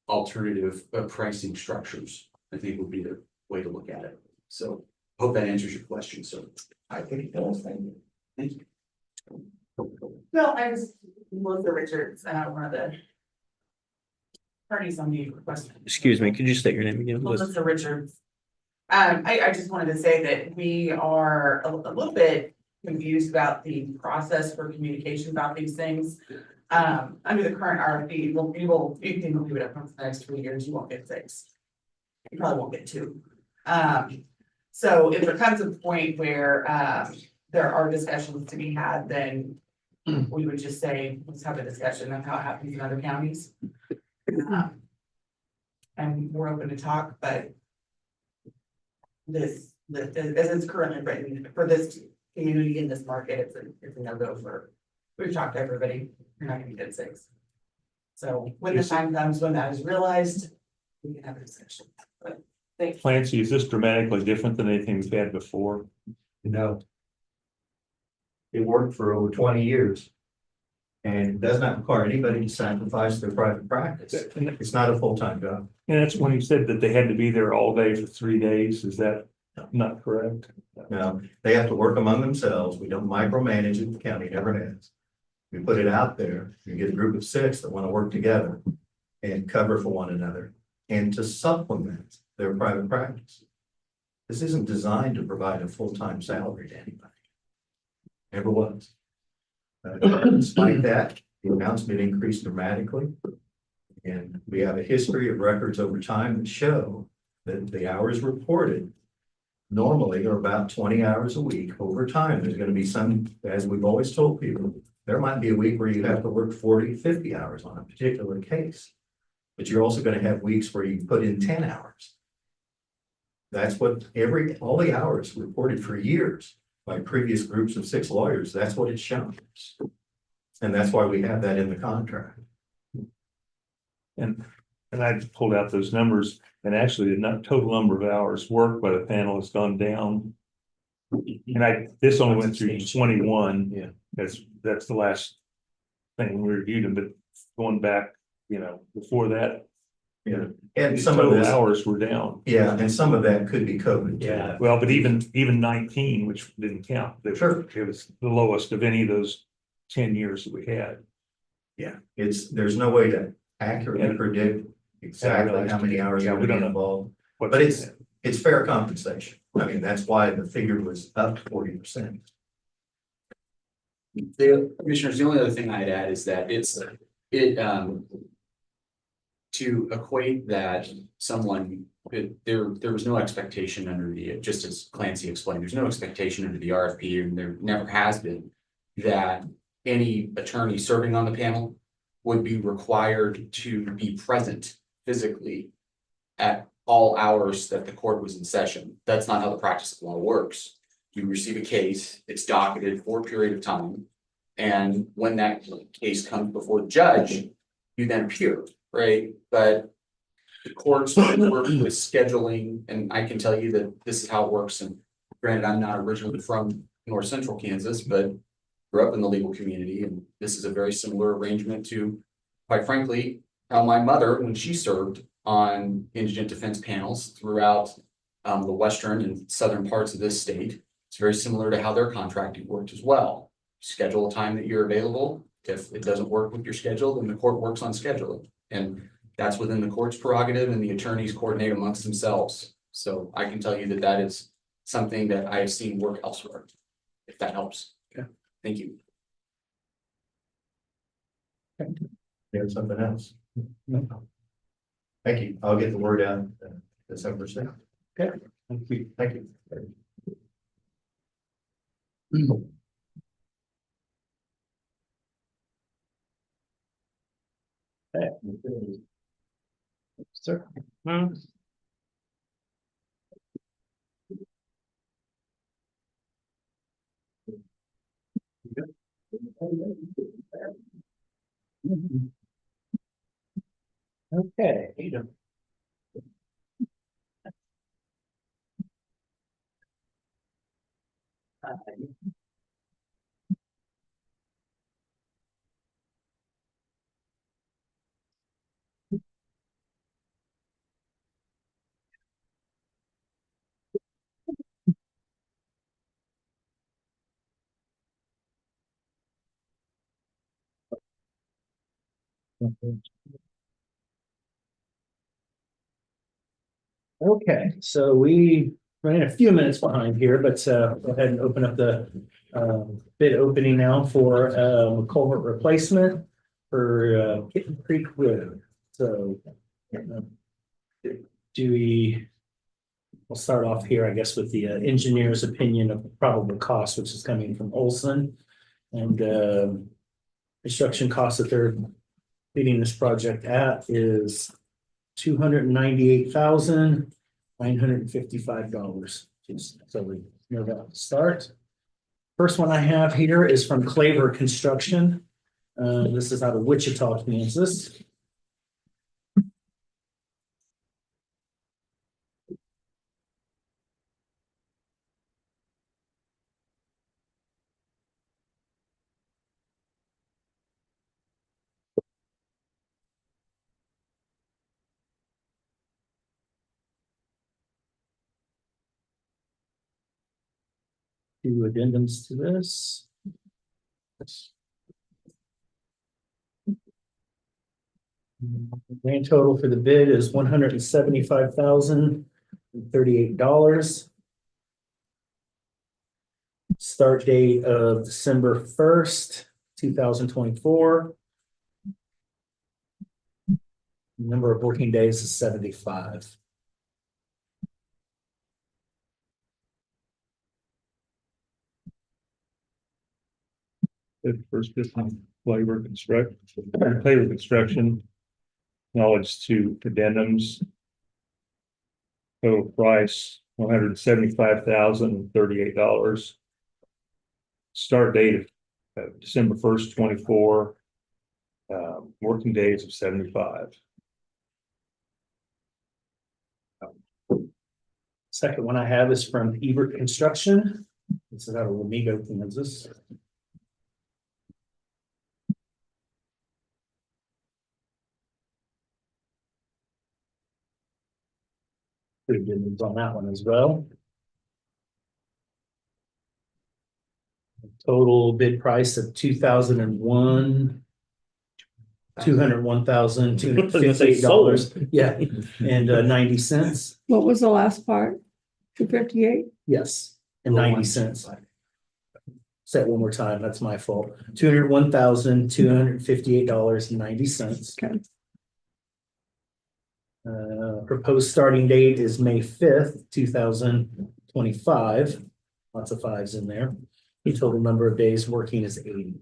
alternative pricing structures, I think would be the way to look at it. So hope that answers your question. So I think it does. Thank you. thank you. No, I was Melissa Richards, one of the parties on the request. Excuse me, could you state your name again? Melissa Richards. I just wanted to say that we are a little bit confused about the process for communication about these things. Under the current RFP, you can do it up for the next 3 years, you won't get 6. You probably won't get 2. So if there comes a point where there are discussions to be had, then we would just say, let's have a discussion of how it happens in other counties. And we're open to talk, but this, as it's currently written, for this community in this market, it's a no-go for, we've talked to everybody, you're not gonna get 6. So when the time comes when that is realized, we can have a discussion, but thank you. Clancy, is this dramatically different than anything we've had before? No. It worked for over 20 years. And does not require anybody to sacrifice their private practice. It's not a full-time job. And that's when you said that they had to be there all day for 3 days. Is that not correct? Now, they have to work among themselves. We don't micromanage it. The county never has. We put it out there. You get a group of 6 that want to work together and cover for one another and to supplement their private practice. This isn't designed to provide a full-time salary to anybody. Never was. Despite that, the amounts did increase dramatically. And we have a history of records over time that show that the hours reported normally are about 20 hours a week. Over time, there's going to be some, as we've always told people, there might be a week where you have to work 40, 50 hours on a particular case. But you're also going to have weeks where you put in 10 hours. That's what all the hours reported for years by previous groups of 6 lawyers. That's what it's shown. And that's why we have that in the contract. And I pulled out those numbers, and actually the total number of hours worked by the panel has gone down. And this only went through 21. Yeah. That's the last thing we reviewed them, but going back, before that. Yeah. And The some of total this, hours were down. yeah, and some of that could be COVID. too. Yeah. Well, but even 19, which didn't count. Sure. It was the lowest of any of those 10 years that we had. Yeah, there's no way to accurately Yeah. predict exactly how many hours Yeah, are we going to don't be know. involved. But it's fair compensation. I mean, that's why the figure was up 40%. Commissioners, the only other thing I'd add is that to equate that there was no expectation under just as Clancy explained, there's no expectation under the RFP, and there never has been, that any attorney serving on the panel would be required to be present physically at all hours that the court was in session. That's not how the practice of law works. You receive a case, it's docketed for a period of time. And when that case comes before the judge, you then appear, right? But the courts work with scheduling, and I can tell you that this is how it works. And granted, I'm not originally from North Central Kansas, but grew up in the legal community. And this is a very similar arrangement to, quite frankly, how my mother, when she served on indigent defense panels throughout the western and southern parts of this state, it's very similar to how their contracting worked as well. Schedule a time that you're available. If it doesn't work with your schedule, then the court works on scheduling. And that's within the court's prerogative, and the attorneys coordinate amongst themselves. So I can tell you that that is something that I have seen work elsewhere, if that helps. Okay. Thank you. There's something else. Thank you. I'll get the word out December 6th. Okay. Thank you. Thank you. Sir. Okay. Okay, so we ran a few minutes behind here, but go ahead and open up the bid opening now for culvert replacement for Kitten Creek Road. So do we, we'll start off here, I guess, with the engineer's opinion of probable cost, which is coming from Olson. And construction costs that they're bidding this project at is $298,955. So we know that to start. First one I have here is from Claver Construction. This is out of Wichita, Kansas. Two addendums to this. Grand total for the bid is $175,038. Start date of December 1st, 2024. Number of working days is 75. The first business, labor construction. Knowledge to addendums. Total price, $175,038. Start date of December 1st, 24. Working days of 75. Second one I have is from Ebert Construction. This is out of Wamego, Kansas. Pretty good news on that one as well. Total bid price of $201,258. Yeah, and 90 cents. What was the last part? 258? Yes, and 90 cents. Say it one more time. That's my fault. $201,258.90. Okay. Proposed starting date is May 5th, 2025. Lots of fives in there. The total number of days working is 80.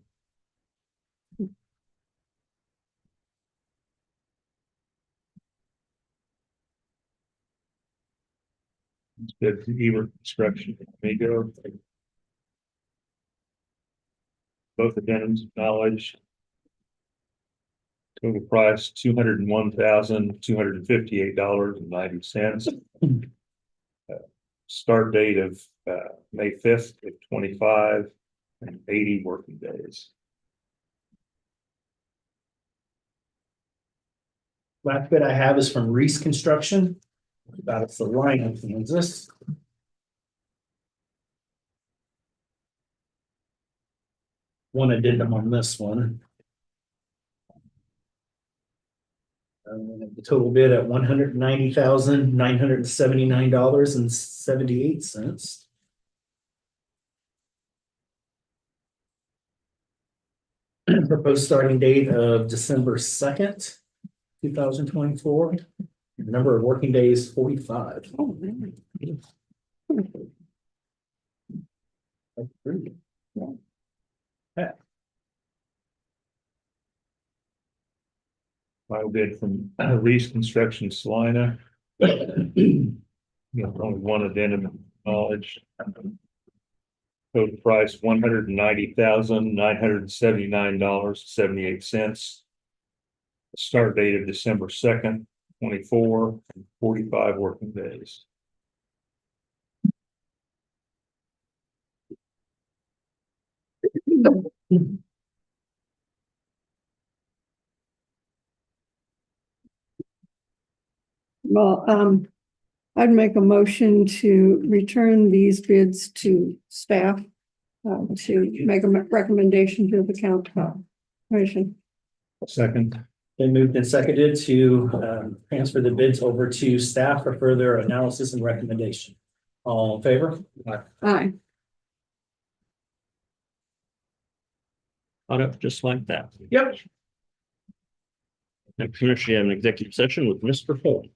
It's good. Ebert Construction, Amigo. Both addendums, knowledge. Total price, $201,258.90. Start date of May 5th of 25 and 80 working days. Last bid I have is from Reese Construction. About it's the line in Kansas. One addendum on this one. The total bid at $190,979.78. Proposed starting date of December 2nd, 2024. The number of working days, 45. Oh, man. That's pretty good. Final bid from Reese Construction, Salina. Only one addendum of knowledge. Total price, $190,979.78. Start date of December 2nd, 24, and 45 working days. Well, I'd make a motion to return these bids to staff to make a recommendation to the county commission. Second. Been moved and seconded to transfer the bids over to staff for further analysis and recommendation. All in favor? Aye. Caught up just like that. Yep. Next, Commissioner, you have an executive session with Mr. Holm.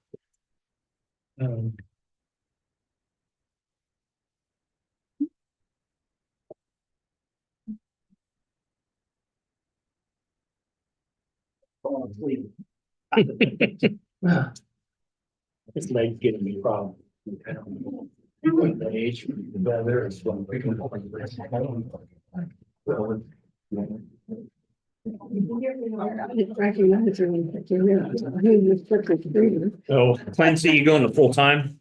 This leg's giving me a problem. I don't know. What the age, whether it's one. I didn't recognize her when I came in. Who was quickly screaming. So, Clancy, you going to full time?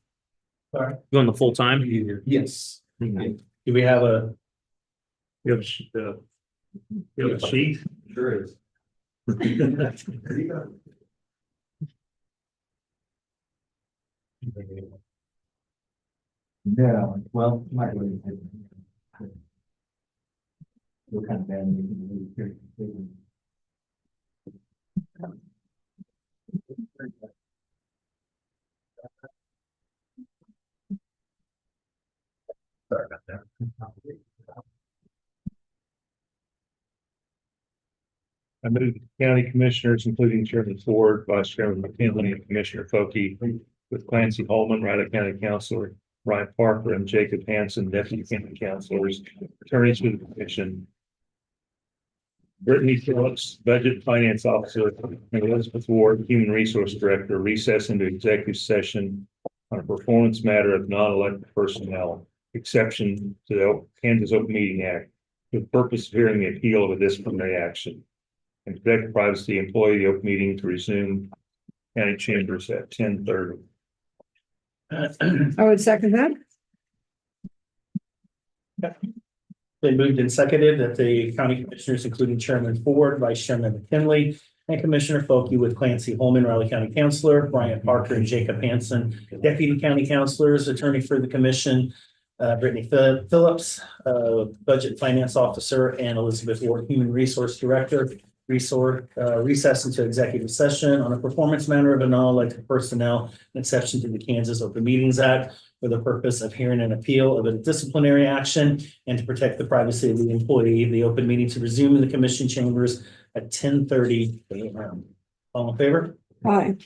Sorry? Going to full time? Yes. Do we have a? You have a sheet? Sure is. Yeah, well, might. What kind of band? Sorry about that. I move the county commissioners, including Chairman Ford, Vice Chairman McKinley, and Commissioner Foki, with Clancy Holman, Riley County Councilor, Ryan Parker, and Jacob Hansen, Deputy County Councilors, attorneys for the commission. Brittany Phillips, Budget Finance Officer, and Elizabeth Ward, Human Resource Director, recess into executive session on a performance matter of non-elected personnel, exception to the Kansas Open Meeting Act, for the purpose of hearing the appeal of a disciplinary action, and protect the privacy of the employee of the open meeting to resume county chambers at 10:30. I would second that. They moved and seconded that the county commissioners, including Chairman Ford, Vice Chairman McKinley, and Commissioner Foki with Clancy Holman, Riley County Councilor, Brian Parker, and Jacob Hansen, Deputy County Councilors, Attorney for the Commission, Brittany Phillips, Budget Finance Officer, and Elizabeth Ward, Human Resource Director, recess into executive session on a performance matter of a non-elected personnel, an exception to the Kansas Open Meetings Act, for the purpose of hearing an appeal of a disciplinary action and to protect the privacy of the employee. The open meeting to resume in the commission chambers at 10:30 a.m. All in favor? Aye.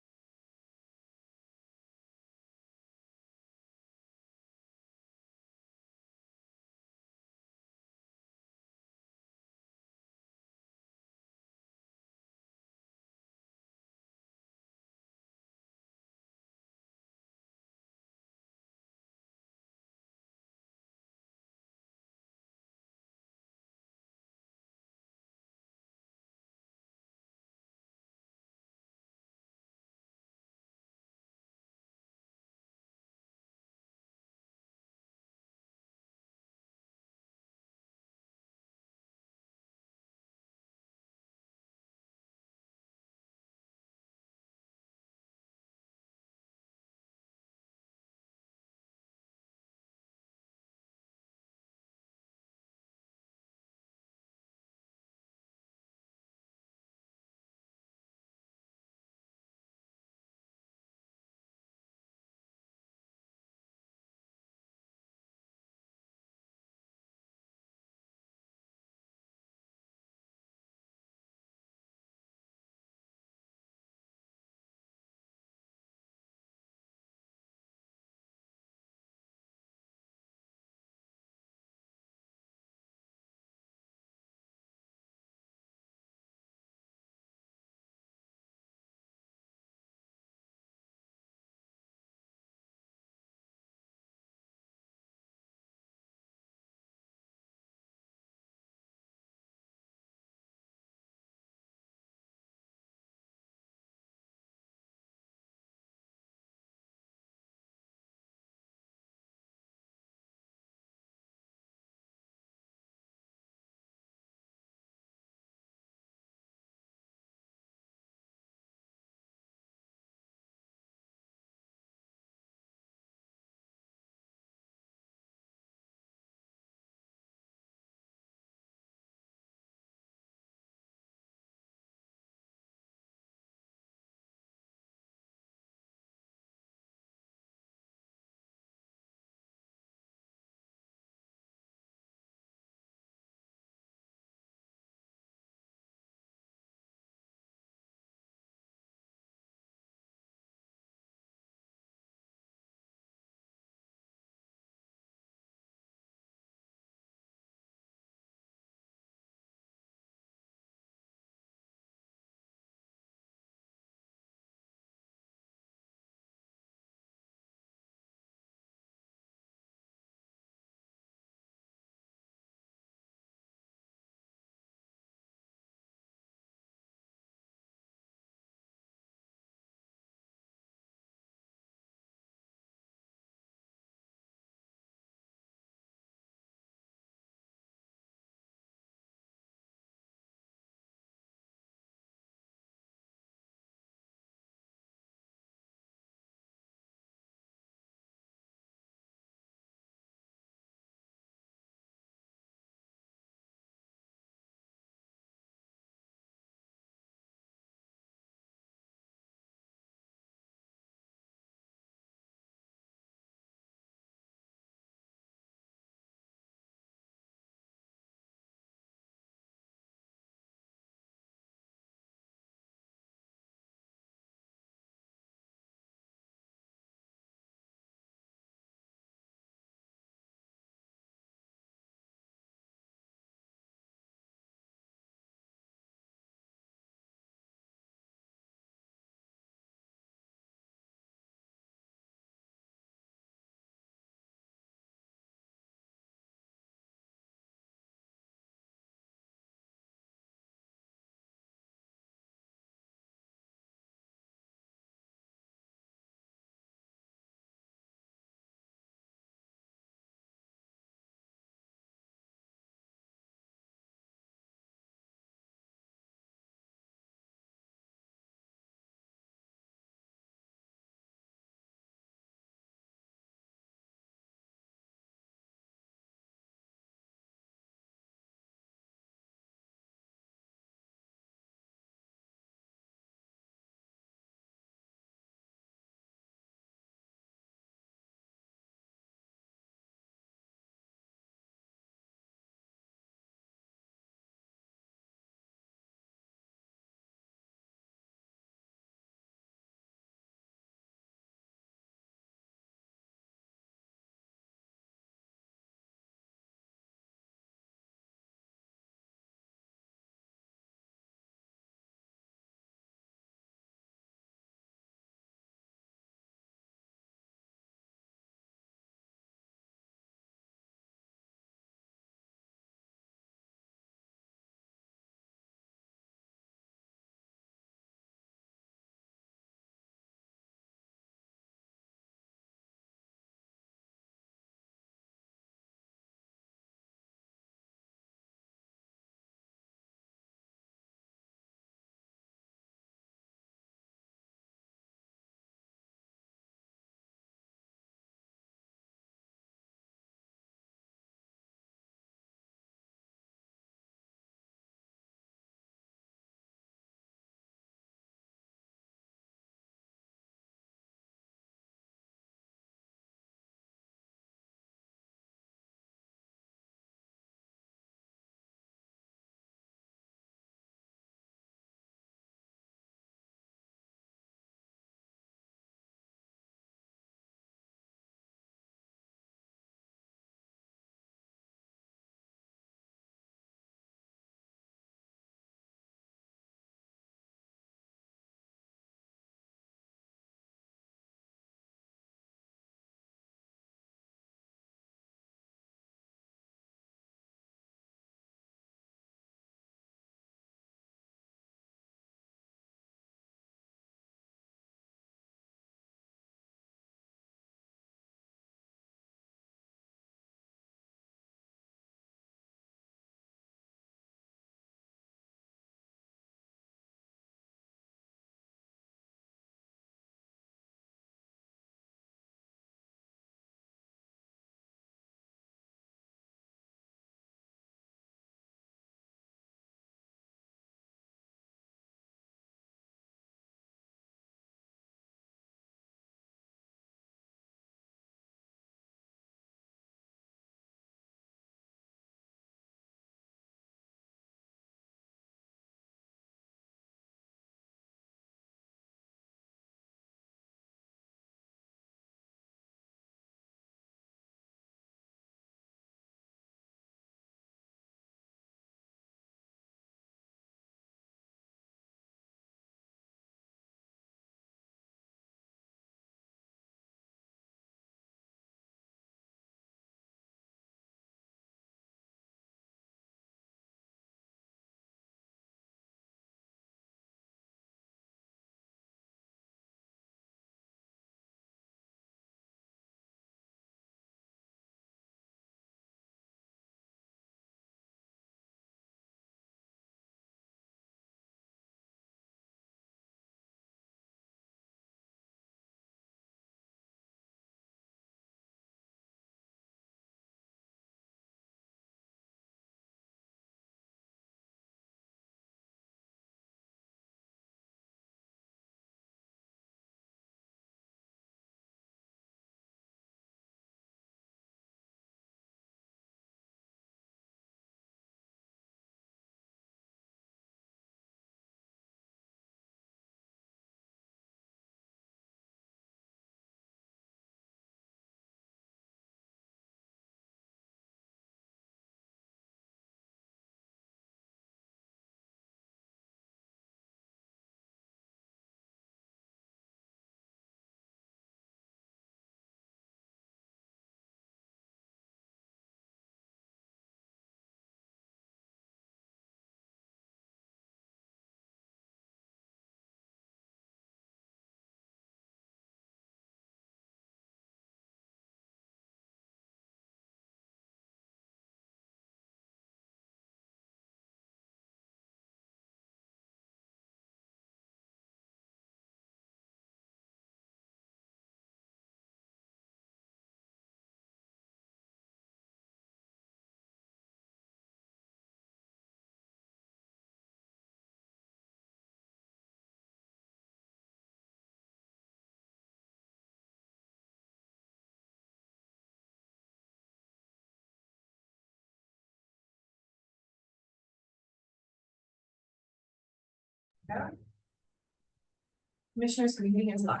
Commissioners, meeting is live.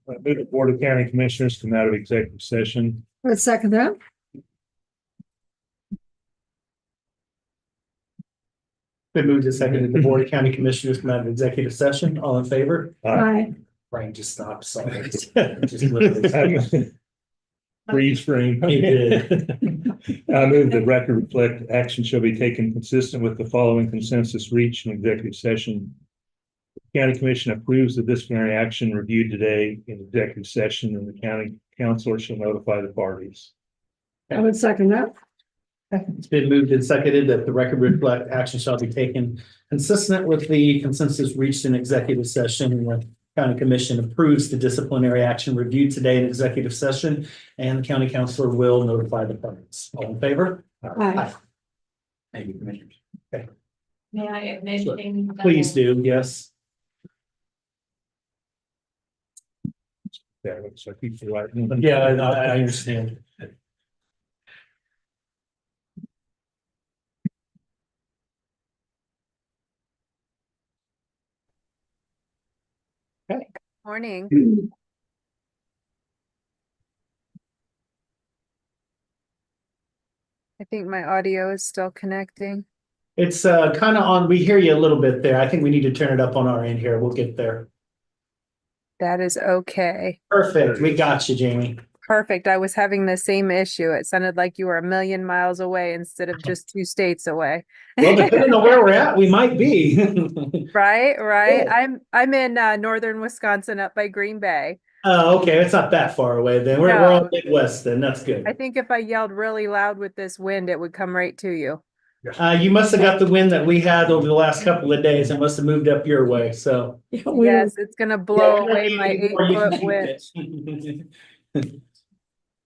I move the Board of County Commissioners come out of executive session. Let's second that. Been moved and seconded, the Board of County Commissioners come out of executive session. All in favor? Aye. Brian just stopped, sorry. Just literally- Freeze frame. He did. I move the record reflect action shall be taken consistent with the following consensus reached in executive session. County Commission approves the disciplinary action reviewed today in executive session, and the county councilor shall notify the parties. I would second that. It's been moved and seconded that the record reflect action shall be taken consistent with the consensus reached in executive session. And the County Commission approves the disciplinary action reviewed today in executive session, and the county councilor will notify the parties. All in favor? Aye. Thank you, Commissioners. May I admit? things that- Please do, yes. That looks like he's right. Yeah, I understand. Morning. I think my audio is still connecting. It's kind of on, we hear you a little bit there. I think we need to turn it up on our end here. We'll get there. That is okay. Perfect. We got you, Jamie. Perfect. I was having the same issue. It sounded like you were a million miles away instead of just 2 states away. Well, depending on where we're at, we might be. Right. Yeah. I'm in northern Wisconsin up by Green Bay. Oh, okay. It's not that far away then. We're No. all Midwest then. That's good. I think if I yelled really loud with this wind, it would come right to you. You must have got the wind that we had over the last couple of days. It must have moved up your way, so. Yes, it's gonna blow away my Before you 8-foot can wind. it.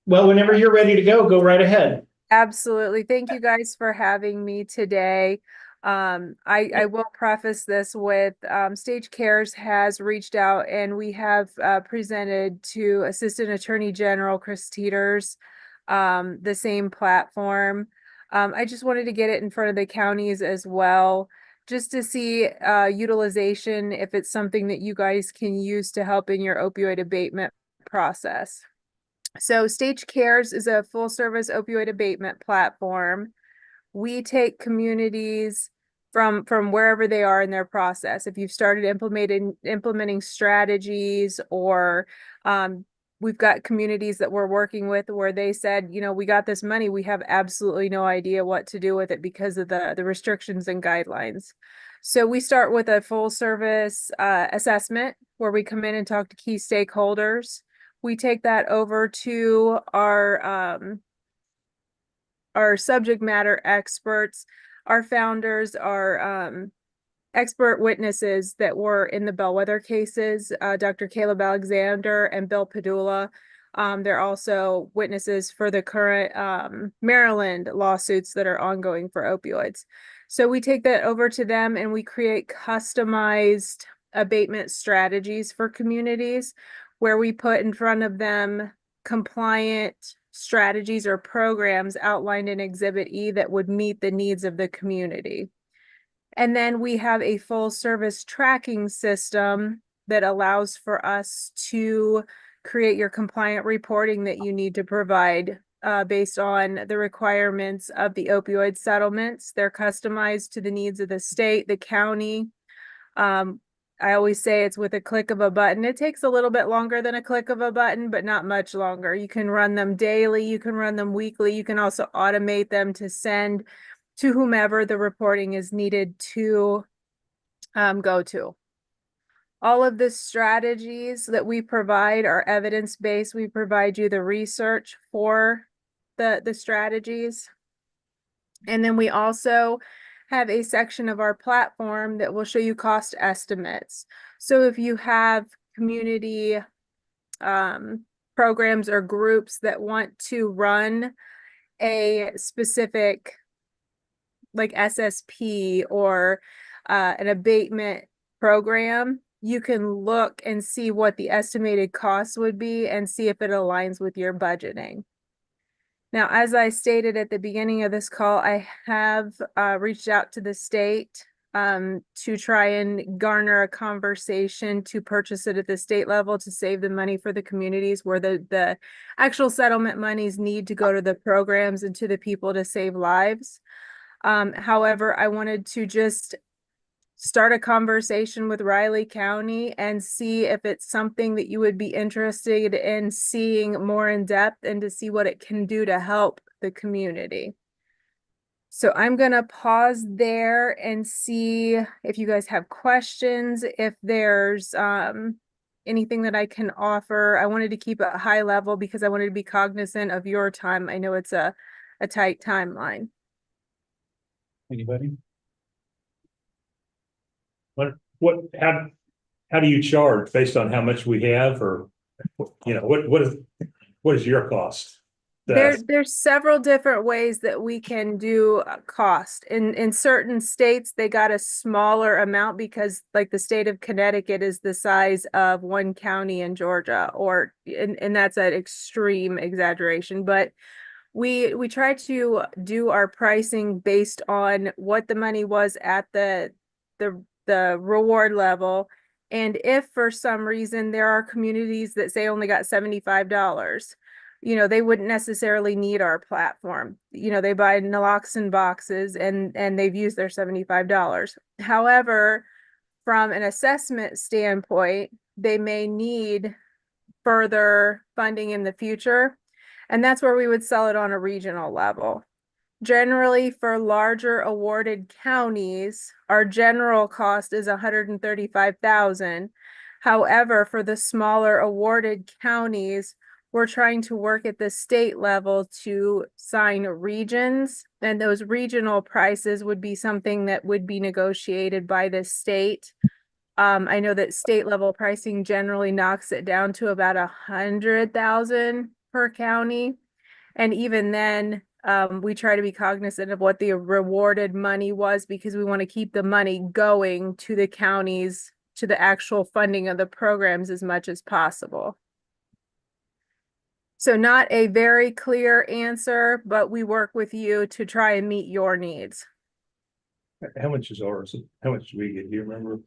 Well, whenever you're ready to go right ahead. Absolutely. Thank you guys for having me today. I will preface this with Stage Cares has reached out and we have presented to Assistant Attorney General Chris Teeters the same platform. I just wanted to get it in front of the counties as well, just to see utilization if it's something that you guys can use to help in your opioid abatement process. So Stage Cares is a full service opioid abatement platform. We take communities from wherever they are in their process. If you've started implementing strategies, or we've got communities that we're working with where they said, you know, we got this money, we have absolutely no idea what to do with it because of the restrictions and guidelines. So we start with a full service assessment where we come in and talk to key stakeholders. We take that over to our subject matter experts, our founders, our expert witnesses that were in the bellwether cases, Dr. Caleb Alexander and Bill Padula. They're also witnesses for the current Maryland lawsuits that are ongoing for opioids. So we take that over to them and we create customized abatement strategies for communities where we put in front of them compliant strategies or programs outlined in Exhibit E that would meet the needs of the community. And then we have a full service tracking system that allows for us to create your compliant reporting that you need to provide based on the requirements of the opioid settlements. They're customized to the needs of the state, the county. I always say it's with a click of a button. It takes a little bit longer than a click of a button, but not much longer. You can run them daily. You can run them weekly. You can also automate them to send to whomever the reporting is needed to go to. All of the strategies that we provide are evidence-based. We provide you the research for the strategies. And then we also have a section of our platform that will show you cost estimates. So if you have community programs or groups that want to run a specific like SSP or an abatement program, you can look and see what the estimated costs would be and see if it aligns with your budgeting. Now, as I stated at the beginning of this call, I have reached out to the state to try and garner a conversation to purchase it at the state level to save the money for the communities where the actual settlement monies need to go to the programs and to the people to save lives. However, I wanted to just start a conversation with Riley County and see if it's something that you would be interested in seeing more in depth and to see what it can do to help the community. So I'm gonna pause there and see if you guys have questions, if there's anything that I can offer. I wanted to keep it high level because I wanted to be cognizant of your time. I know it's a tight timeline. Anybody? How do you charge based on how much we have, or, you know, what is your cost? There's several different ways that we can do cost. In certain states, they got a smaller amount because like the state of Connecticut is the size of one county in Georgia, and that's an extreme exaggeration, but we try to do our pricing based on what the money was at the reward level. And if for some reason there are communities that say only got $75, you know, they wouldn't necessarily need our platform. You know, they buy naloxone boxes and they've used their $75. However, from an assessment standpoint, they may need further funding in the future. And that's where we would sell it on a regional level. Generally, for larger awarded counties, our general cost is $135,000. However, for the smaller awarded counties, we're trying to work at the state level to sign regions, and those regional prices would be something that would be negotiated by the state. I know that state level pricing generally knocks it down to about $100,000 per county. And even then, we try to be cognizant of what the rewarded money was because we want to keep the money going to the counties, to the actual funding of the programs as much as possible. So not a very clear answer, but we work with you to try and meet your needs. How much is ours? How much do we get? Do you remember?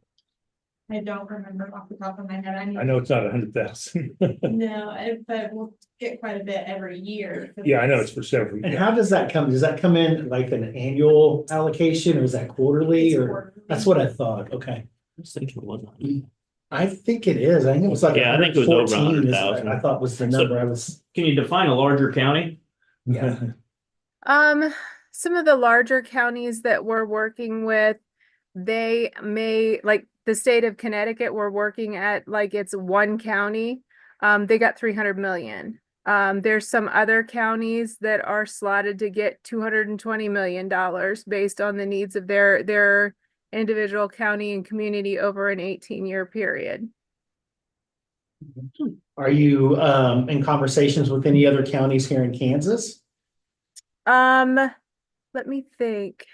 I don't remember off the top of my head. I know it's not 100,000. No, but we'll get quite a bit every year. Yeah, I know it's for several And years. how does that come? Does that come in like an annual allocation or is that quarterly It's or? quarterly. That's what I thought. Okay. I was thinking it wasn't. I think it is. I think it was like. Yeah, I think it was over 114 is 100,000. I thought was the So- number I was. Can you define a larger county? Yeah. Some of the larger counties that we're working with, they may, like the state of Connecticut, we're working at like it's one county. They got 300 million. There's some other counties that are slotted to get $220 million based on the needs of their individual county and community over an 18-year period. Are you in conversations with any other counties here in Kansas? Let me think.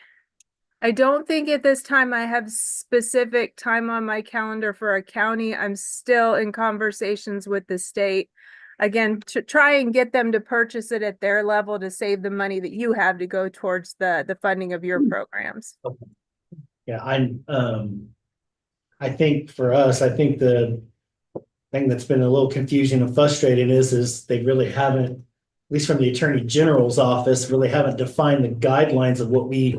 I don't think at this time I have specific time on my calendar for a county. I'm still in conversations with the state. Again, to try and get them to purchase it at their level to save the money that you have to go towards the funding of your programs. Yeah, I think for us, I think the thing that's been a little confusing and frustrating is they really haven't, at least from the Attorney General's office, really haven't defined the guidelines of what we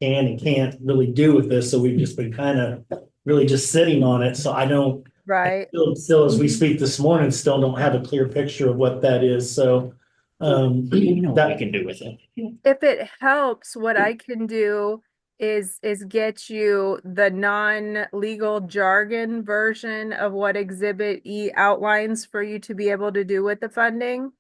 can and can't really do with this. So we've just been kind of really just sitting on it. So I don't. Right. Still, as we speak this morning, still don't have a clear picture of what that is. So You know what that we can do with it. If it helps, what I can do is get you the non-legal jargon version of what Exhibit E outlines for you to be able to do with the funding.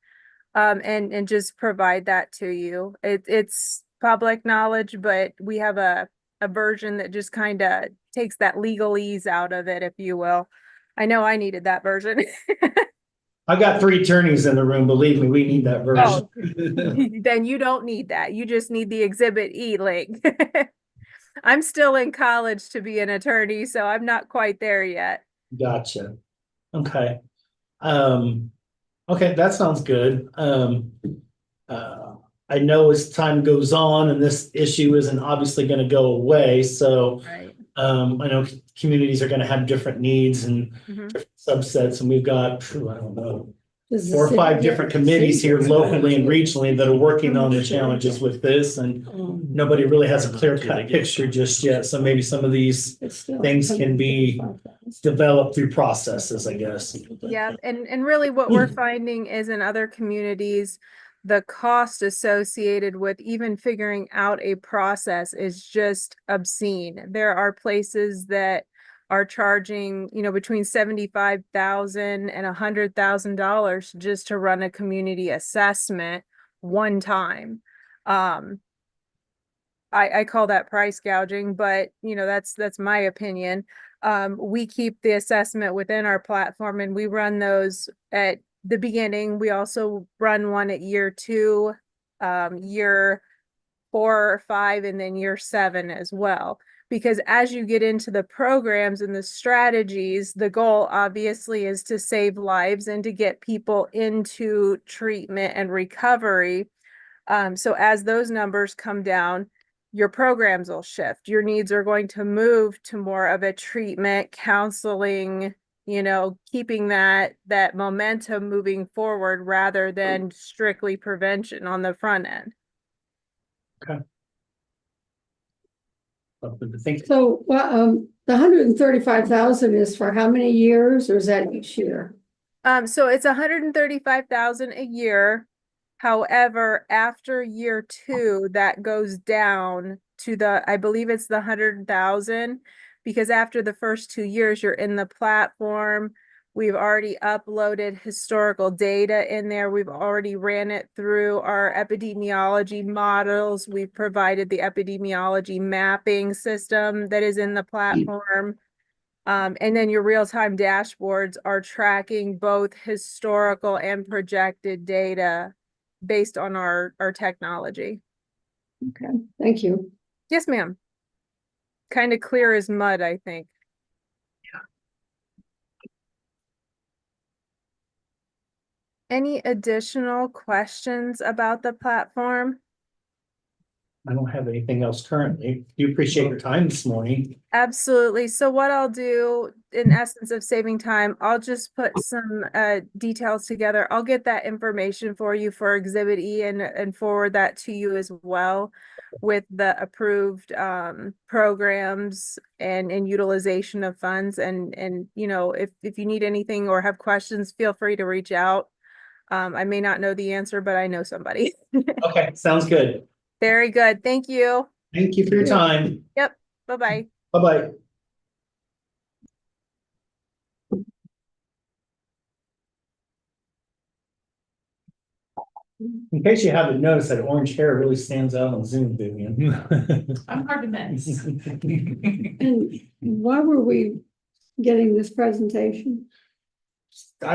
And just provide that to you. It's public knowledge, but we have a version that just kind of takes that legalese out of it, if you will. I know I needed that version. I've got 3 attorneys in the room. Believe me, we need that version. Oh, then you don't need that. You just need the Exhibit E link. I'm still in college to be an attorney, so I'm not quite there yet. Gotcha. Okay. Okay, that sounds good. Right. I know as time goes on and this issue isn't obviously going to go away. So I know communities are gonna have different needs and Mhm. different subsets, and we've got, I don't know, Does the 4 or city 5 get different to committees see here this? locally and regionally that are working on the challenges with this, and nobody really has a clear cut picture just yet, so maybe some of these It's still things can be 135,000. developed through processes, I guess. Yeah, and really what we're finding is in other communities, the cost associated with even figuring out a process is just obscene. There are places that are charging, between 75,000 and $100,000 just to run a community assessment one time. I call that price gouging, but that's my opinion. We keep the assessment within our platform and we run those at the beginning. We also run one at year 2, year 4 or 5, and then year 7 as well. Because as you get into the programs and the strategies, the goal obviously is to save lives and to get people into treatment and recovery. So as those numbers come down, your programs will shift. Your needs are going to move to more of a treatment, counseling, keeping that momentum moving forward rather than strictly prevention on the front end. Something to think. So, the 135,000 is for how many years, or is that each year? So it's 135,000 a year. However, after year 2, that goes down to I believe it's the 100,000, because after the first 2 years, you're in the platform. We've already uploaded historical data in there. We've already ran it through our epidemiology models. We've provided the epidemiology mapping system that is in the platform. And then your real-time dashboards are tracking both historical and projected data based on our technology. Okay, thank you. Yes, ma'am. Kind of clear as mud, I think. Any additional questions about the platform? I don't have anything else currently. Do appreciate your time this morning. Absolutely. So what I'll do, in essence of saving time, I'll just put some details together. I'll get that information for you for Exhibit E and forward that to you as well with the approved programs and utilization of funds. And if you need anything or have questions, feel free to reach out. I may not know the answer, but I know somebody. Okay, sounds good. Very good. Thank you. Thank you for your time. Yep. Bye-bye. Bye-bye. In case you haven't noticed, that orange hair really stands out on Zoom, Vivian. I'm hard to miss. And why were we getting this presentation?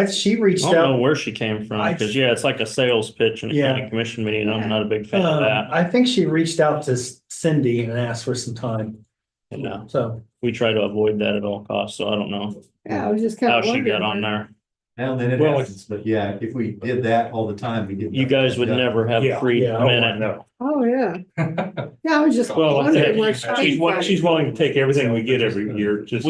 She I reached don't know out. where she came from, because it's like a sales pitch and a Yeah. county commission meeting, and I'm not a big fan of that. I think she reached out to Cindy and asked for some time. So We try to avoid that at all costs, so I don't know Yeah, I was just kind how of she wondering. got on there. Well, then it Well, happens, but yeah, if we did that all the time, we get. You guys would never have Yeah, free yeah, I don't wanna minute. know. Oh, yeah. Yeah, I was just Well, wondering where she came from. she's willing to take everything we get every year, just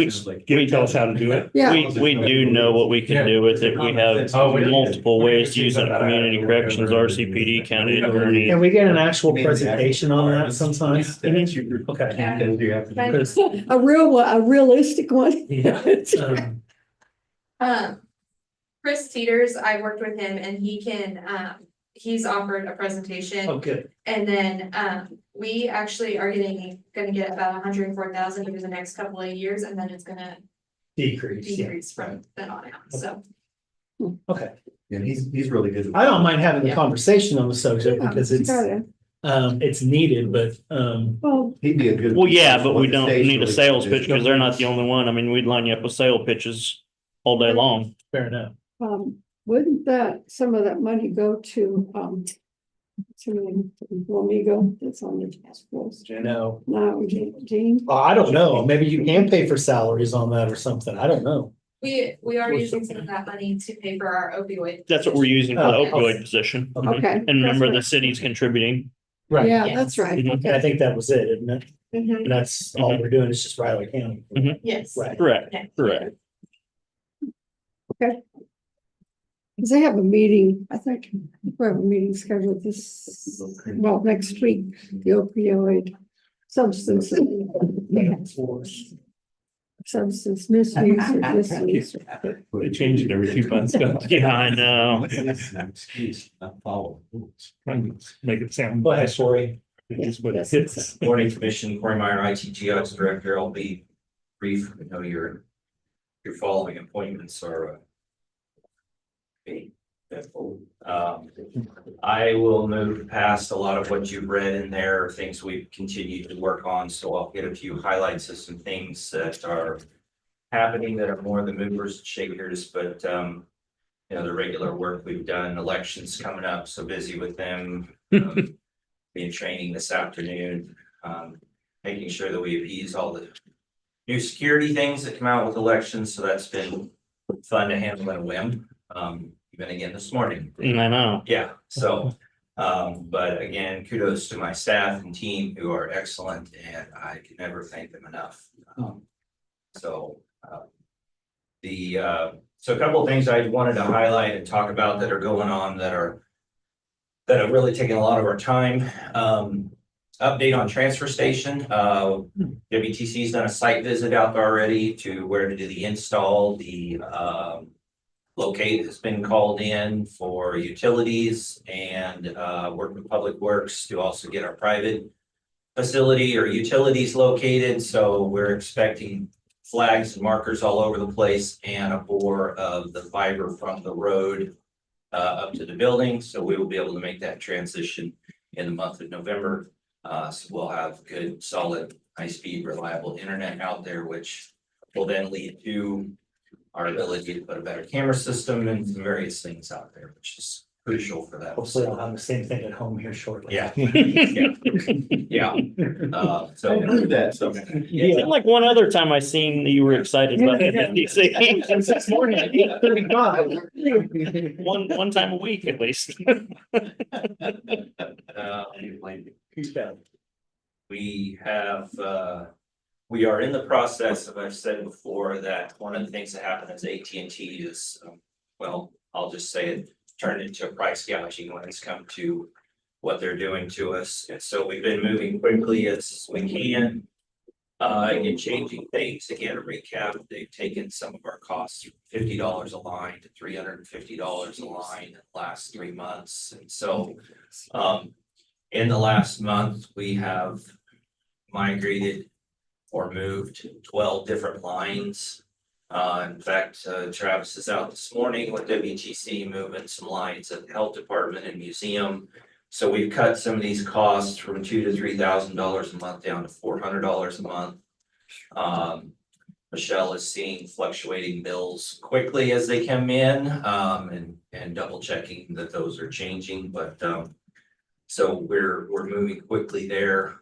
tell us how to do it. Yeah. We do know what we can do with it. We have multiple ways to use it in community corrections, RCPD, county attorney. can we get an actual presentation on that sometime? Okay. A realistic one. Yeah. Chris Teeters, I worked with him and he's offered a presentation. Oh, good. And then, we actually are gonna get about 104,000 over the next couple of years, and then it's gonna decrease from then on out, so. Okay. And he's really good. I don't mind having the conversation on the subject Yeah, because it's needed, but, Well, He'd be a good. Well, yeah, but we don't need a sales pitch because they're not the only one. I mean, we'd line you up with sale pitches all day long. fair enough. wouldn't some of that money go to, Wamigo that's on the task force? No, No, Jean? I don't know. Maybe you can pay for salaries on that or something. I don't know. We are using some of that money to pay for our opioid. That's what we're using for the Oh, opioid position. okay. Mhm. Okay. And remember, That's the right. city's contributing. Right. Yeah, that's right. Mhm. And I think that was it, isn't it? Mhm. And that's all we're doing is just Riley County. Yes. Right. Correct, Yeah. correct. Because I have a meeting, I think, we have a meeting scheduled next week, the opioid substance. Substance misuse or disuse. They change it every 2 months. don't they? Yeah, I know. Trying to make it sound. Go ahead, Sorry. It's what it Yes. hits. Morning, Commission, Corey Meyer, ITGX Director. I'll be brief. I know your following appointments are I will move past a lot of what you've read in there, things we've continued to work on, so I'll get a few highlights of some things that are happening that are more the movers and shakers, but you know, the regular work we've done, elections coming up, so busy with them. Being training this afternoon, making sure that we appease all the new security things that come out with elections, so that's been fun to handle in a whim. Even again this morning. I know. Yeah, so, but again, kudos to my staff and team who are excellent and I can never thank them enough. So a couple of things I wanted to highlight and talk about that are going on that have really taken a lot of our time. Update on transfer station. WTC's done a site visit out there already to where to do the install. The locate has been called in for utilities and work with Public Works to also get our private facility or utilities located. So we're expecting flags and markers all over the place and a bore of the fiber from the road up to the building. So we will be able to make that transition in the month of November. So we'll have good, solid, high-speed, reliable internet out there, which will then lead to our ability to put a better camera system and some various things out there, which is crucial for that. Hopefully I'll have the same thing at home here shortly. Yeah. Yeah. So that. so Yeah. Seemed like one other time I seen that you were excited about Since this morning at 8:35. one time a week at least. We are in the process of, I've said before, that one of the things that happened is AT&T is, well, I'll just say it, turned into a price gouging when it's come to what they're doing to us. And so we've been moving quickly as we can. In changing things, again, a recap, they've taken some of our costs from $50 a line to $350 a line in the last 3 months. And so in the last month, we have migrated or moved 12 different lines. In fact, Travis is out this morning with WTC moving some lines at the health department and museum. So we've cut some of these costs from $2,000 to $3,000 a month down to $400 a month. Michelle is seeing fluctuating bills quickly as they come in, and double checking that those are changing, but so we're moving quickly there.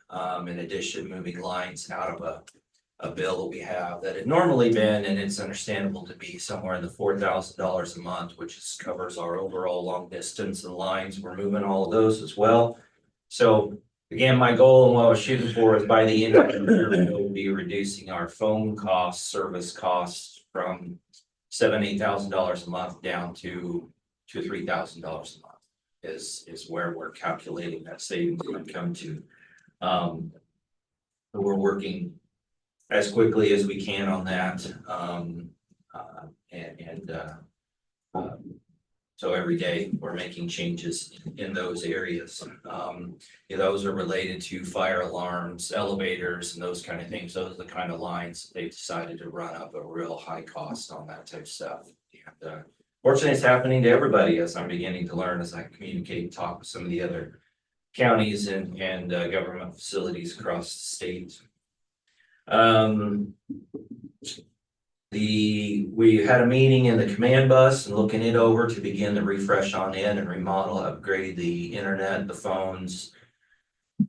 In addition, moving lines out of a bill that we have that had normally been, and it's understandable to be somewhere in the $4,000 a month, which covers our overall long distance and lines. We're moving all of those as well. So again, my goal and what I was shooting for is by the end of the year, we'll be reducing our phone costs, service costs from $7,000 to $8,000 a month down to $2,000 to $3,000 a month. Is where we're calculating that savings would come to. We're working as quickly as we can on that. So every day we're making changes in those areas. Those are related to fire alarms, elevators, and those kind of things. Those are the kind of lines they've decided to run up a real high cost on that type of stuff. And fortunately, it's happening to everybody as I'm beginning to learn as I communicate and talk with some of the other counties and government facilities across the state. We had a meeting in the command bus and looking it over to begin the refresh on it and remodel, upgrade the internet, the phones,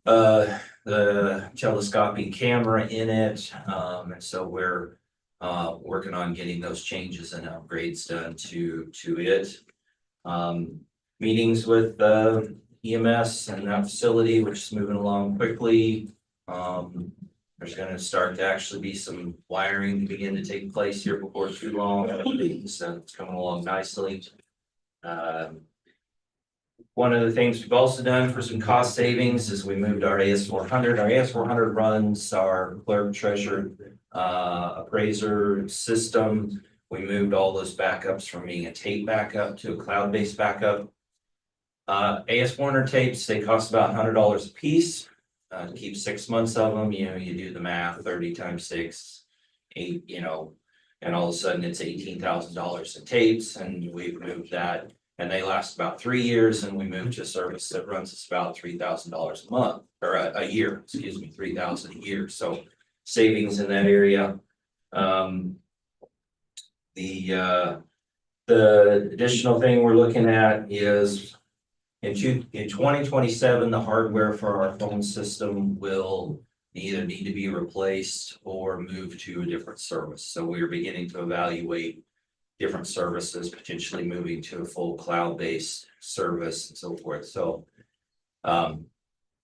the telescoping camera in it. And so we're working on getting those changes and upgrades done to it. Meetings with EMS and that facility, which is moving along quickly. There's gonna start to actually be some wiring to begin to take place here before too long. So it's coming along nicely. One of the things we've also done for some cost savings is we moved our AS400. Our AS400 runs our clerk, treasurer, appraiser system. We moved all those backups from being a tape backup to a cloud-based backup. AS400 tapes, they cost about $100 a piece. To keep 6 months of them, you know, you do the math, 30 times 6, 8, you know, and all of a sudden it's $18,000 in tapes, and we've moved that, and they last about 3 years, and we moved to a service that runs us about $3,000 a month, or a year, excuse me, $3,000 a year, so savings in that area. The additional thing we're looking at is in 2027, the hardware for our phone system will either need to be replaced or move to a different service. So we are beginning to evaluate different services, potentially moving to a full cloud-based service and so forth. So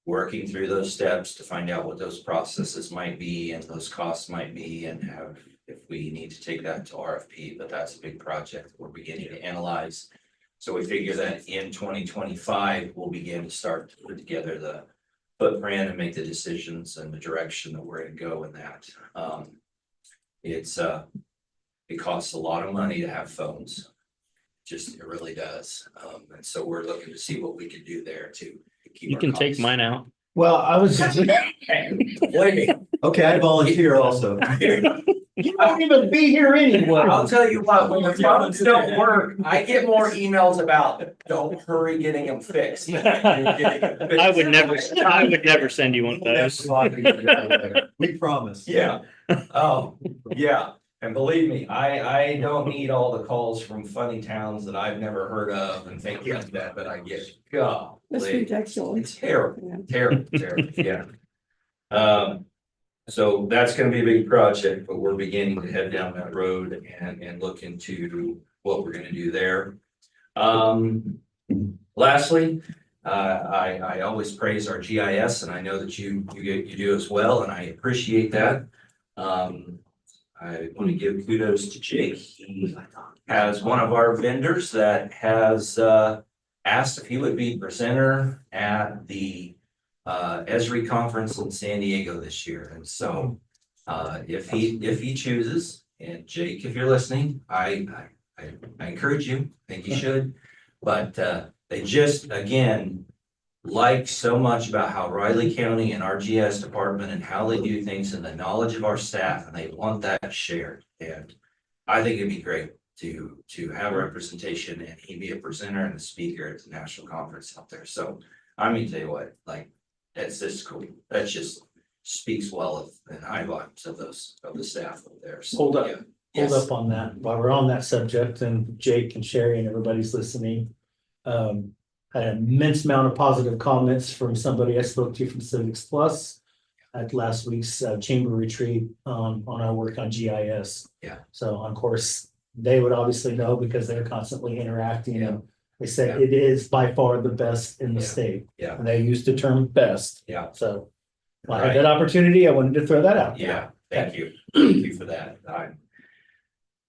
working through those steps to find out what those processes might be and those costs might be, and have, if we need to take that to RFP, but that's a big project we're beginning to analyze. So we figure that in 2025, we'll begin to start to put together the footprint and make the decisions and the direction that we're going to go in that. It costs a lot of money to have phones. It really does. And so we're looking to see what we can do there to keep. You our can take costs. mine out. Well, I was just, Okay, I volunteer also. you won't even be here anyway. I'll tell you what, when the phones don't work, I get more emails about, don't hurry getting them fixed. I would never send you one of those. We promise. Yeah, oh, yeah, and believe me, I don't need all the calls from funny towns that I've never heard of and things like that, but I get, God. That's ridiculous. It's terrible, Yeah. terrible, yeah. So that's gonna be a big project, but we're beginning to head down that road and look into what we're gonna do there. Lastly, I always praise our GIS, and I know that you do as well, and I appreciate that. I want to give kudos to Jake. He has one of our vendors that has asked if he would be presenter at the Esri conference in San Diego this year. And so if he chooses, and Jake, if you're listening, I encourage you, I think you should. But they just, again, like so much about how Riley County and our GS department and how they do things and the knowledge of our staff, and they want that shared. And I think it'd be great to have representation and he be a presenter and a speaker at the national conference out there. So I mean, tell you what, like, that's just cool. That just speaks well of and high volumes of the staff over there. So, Hold up. yeah. Hold Yes. up on that while we're on that subject, and Jake and Sherry and everybody's listening. Had an immense amount of positive comments from somebody I spoke to from Civics Plus at last week's chamber retreat on our work on GIS. Yeah. So of course, they would obviously know because they're constantly interacting. Yeah. And they said Yeah. it is by far the best in the Yeah. state. Yeah. And they used the term best. Yeah. So when I had that opportunity, I wanted to throw that out. Yeah, thank you. Thank you for that. I'm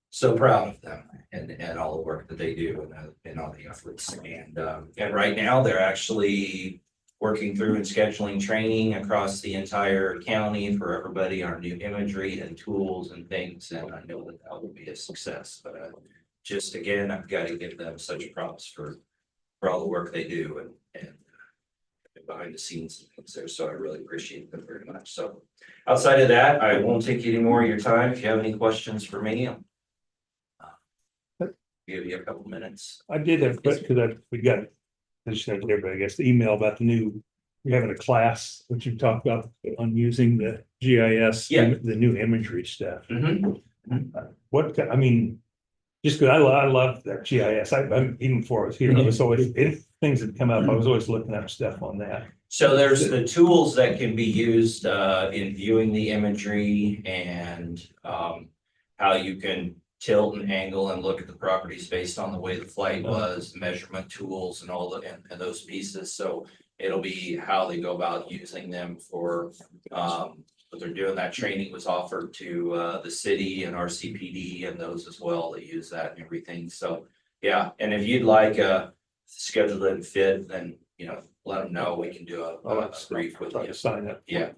so proud of them and all the work that they do and all the efforts. And right now, they're actually working through and scheduling training across the entire county for everybody on new imagery and tools and things. And I know that will be a success, but just again, I've got to give them such props for all the work they do and behind the scenes and things there. So I really appreciate them very much. So outside of that, I won't take any more of your time. If you have any questions for me, give you a couple minutes. I did have, because we got, I just sent everybody, I guess, the email about you're having a class, which you talked about on using the GIS, Yeah. the new imagery stuff. Mhm. I mean, just because I love that GIS, I'm even before I was here, I was always, if things had come up, I was always looking up stuff on that. So there's the tools that can be used in viewing the imagery and how you can tilt and angle and look at the properties based on the way the flight was, measurement tools and all and those pieces. So it'll be how they go about using them for the what they're doing. That training was offered to the city and our CPD and those as well that use that and everything. So, yeah, and if you'd like schedule it and fit, then, let them know. We can do a brief with Try you. to sign up. Yeah.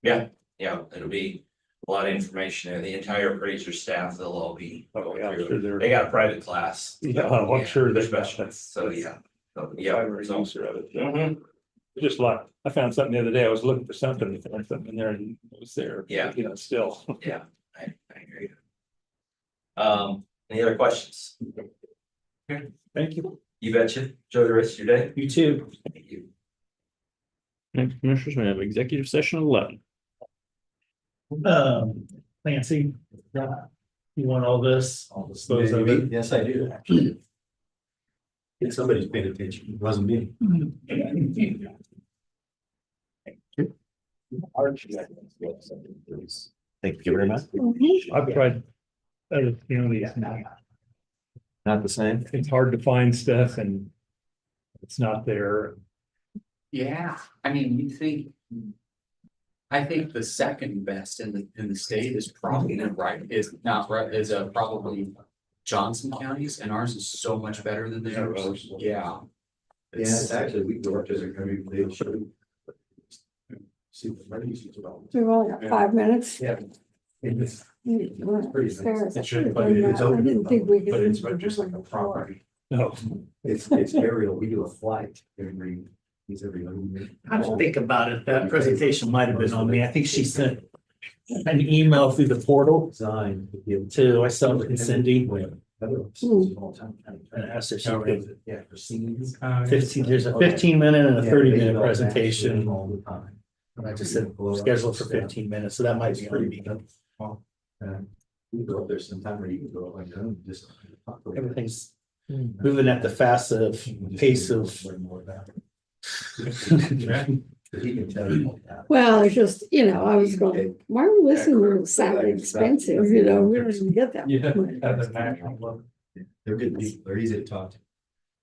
Yeah, it'll be a lot of information there. The entire appraiser staff, they'll all be Oh, going yeah, I'm through. sure they're. They got a private class. Yeah, I'm sure they're they got that. specialists. So, yeah. So, Primary so- user of it. Mhm. Just like, I found something the other day, I was looking for something, and found something in there and it was there. Yeah. Still. Yeah, I hear you. Any other questions? Thank you. You betcha. Enjoy the rest of your day. You too. Thank you. Next, commissioners, we have executive session 11. Nancy, you want all this? I'll dispose of it. Yes, I do, actually. If somebody's paying attention, it wasn't me. Thank you very much. I've tried. Other counties, Not the same? it's hard to find stuff and. It's not there. Yeah, I mean, you think. I think the second best in the state is probably not right, is probably Johnson counties, and ours is so much better than theirs. Yeah. Yeah, it's actually, we go up to the country, they show. See the money's about. We've only got 5 minutes. Yeah. It's pretty nice. I It's open. I didn't think we could. But it's just like a property. No. It's aerial, we do a flight every other year. I don't think about it. That presentation might have been on me. I think she sent an email through the portal Design. to myself and Cindy. And And asked if she could, Yeah, for scenes. 15, there's a 15-minute and a Yeah, 30-minute they develop presentation. all the time. And I just said, schedule for 15 minutes, so that might be on me. You go up there sometime, or you can go up and down, just. Everything's moving at the fast of pace of. Learn more about it. He can tell you all that. Well, it's just, I was going, why are we listening to sound expensive, we don't even get that. much. They're good people, they're easy to talk to.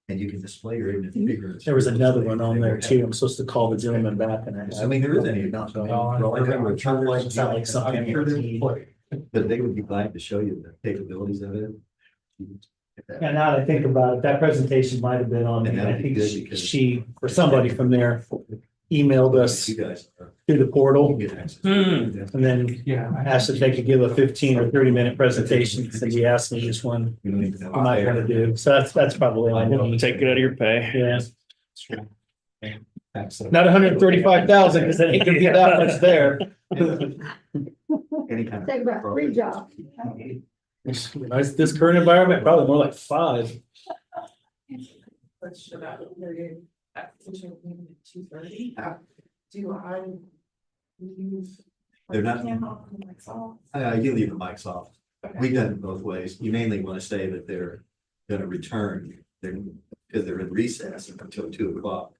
And you can display your image bigger. There was another one on there too. I'm supposed to call the gentleman back and I mean, there is any. Not going. It's not like something. I'm sure they're- But they would be glad to show you the capabilities of it. Yeah, now that I think about it, that presentation might have been on me. And I that'd be think good because- she, or somebody from there emailed us You guys are. through the portal Get access. and then Yeah. asked if they could give a 15 or 30-minute presentation. And he asked me which one You don't even know. I might want to do. So that's probably all I know. Take it out of your pay. Yeah, Access. not 135,000 because it ain't gonna be that much there. Any kind of. Take about 3 jobs. This current environment, probably more like 5. Let's show that period at potential meeting at 2:30. Do I leave? They're not- Camera off and lights off? You leave the mics off. Okay. We've done it both ways. You mainly want to say that they're gonna return, because they're in recess until 2 o'clock.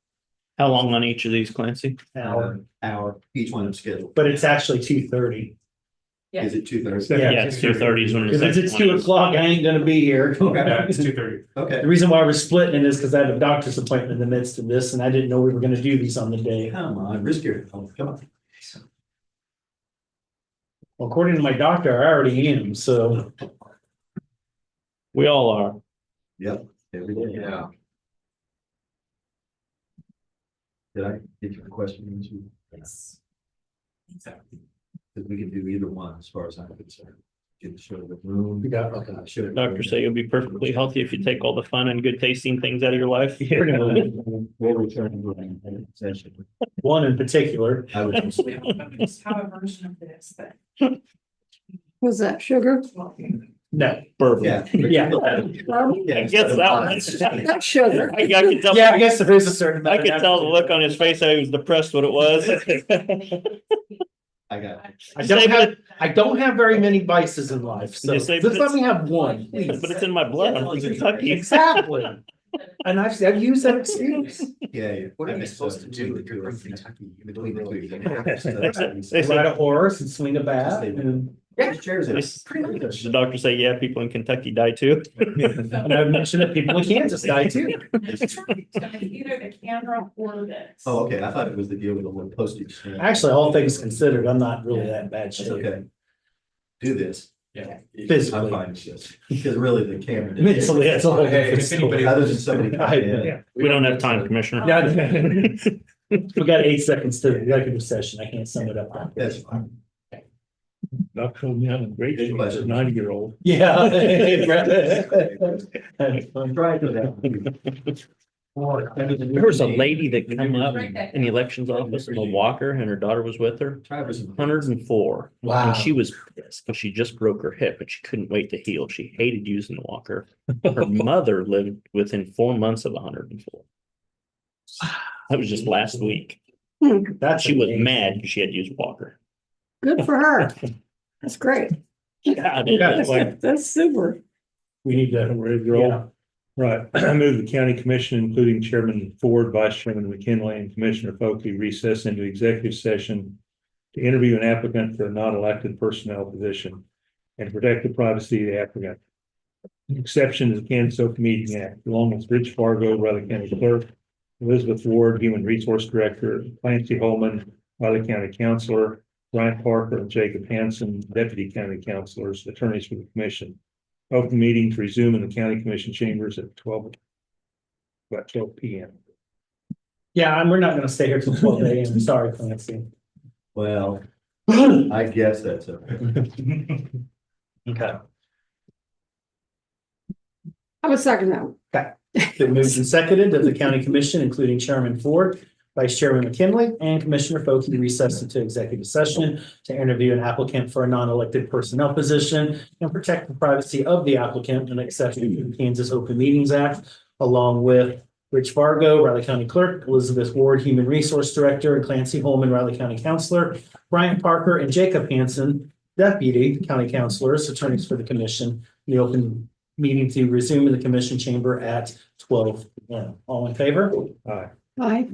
How long on each of these, Clancy? Hour, each one is scheduled. But it's actually 2:30. Is it 2:30? Yeah. Yeah, it's 2:30 is when the Because if second it's one 2 is. o'clock, I ain't gonna be here. Yeah, it's 2:30. Okay. The reason why we're splitting it is because I have a doctor's appointment in the midst of this and I didn't know we were gonna do these on the day. Come on, risk your, come on. Well, according to my doctor, I already am, so. We all are. Yep, every day. Yeah. Did I get your question answered? Yes. Because we can do either one as far as I'm concerned. Get to show the room. You got, okay. Show. Doctors say you'll be perfectly healthy if you take all the fun and good tasting things out of your life. We'll return to the session. One in particular. I would. We just have a version of this that. Was that sugar? No. Bourbon. Yeah. Yeah. I guess that one. That's sugar. I could tell. Yeah, I guess there is a certain. I amount of could tell the look on his face, how he was depressed what it was. I got it. I don't have very many vices in life, so Just say- just let me have one, please. But it's in my blood, I'm from Kentucky. Exactly. And I've used that excuse. Yeah. What are you supposed to do if you're from Kentucky? Between the two. They say- Ride a horse and swing a bat and Yeah. Chairs it. The doctor say, yeah, people in Kentucky die too. And I've mentioned that people in Kansas die too. It's either the camera or this. Oh, okay, I thought it was the deal with the little postage stamp. Actually, all things considered, I'm not really that bad That's shape. okay. Do this. Yeah. I'm Physically. fine with this, because really the camera. Mentally, that's a whole different If anybody- story. Other than somebody coming in. Yeah. We don't have time, Commissioner. Yeah. We got 8 seconds to the executive session. I can't sum it up. That's fine. Doc told me I'm in great shape as a 90-year-old. Yeah. I'm trying to that. There was a lady that came up in the elections office in a walker and her daughter was with her, 104. Wow. And she was pissed because she just broke her hip, but she couldn't wait to heal. She hated using the walker. Her mother lived within 4 months of 104. That was just last week. That's She was amazing. mad because she had to use a walker. Good for her. That's great. Yeah, it's like, That's super. We need to ready to roll. Right, I move the county commission, including Chairman Ford, Vice Chairman McKinley, and Commissioner Foley recess into executive session to interview an applicant for a non-elected personnel position and protect the privacy of the applicant. The exception is the Kansas Open Meeting Act, along with Rich Fargo, Riley County Clerk, Elizabeth Ward, Human Resource Director, Clancy Holman, Riley County Counselor, Brian Parker, and Jacob Hansen, Deputy County Counselors, attorneys for the commission. Open meeting to resume in the county commission chambers at about 12 p.m. Yeah, and we're not gonna stay here till 12 a.m. Sorry, Clancy. Well, I guess that's okay. Okay. I would second that. Been moved and seconded that the county commission, including Chairman Ford, Vice Chairman McKinley, and Commissioner Foley recess into executive session to interview an applicant for a non-elected personnel position and protect the privacy of the applicant and exception to the Kansas Open Meetings Act, along with Rich Fargo, Riley County Clerk, Elizabeth Ward, Human Resource Director, and Clancy Holman, Riley County Counselor, Brian Parker, and Jacob Hansen, Deputy County Counselors, attorneys for the commission. The open meeting to resume in the commission chamber at 12 p.m. All in favor? Aye. Bye.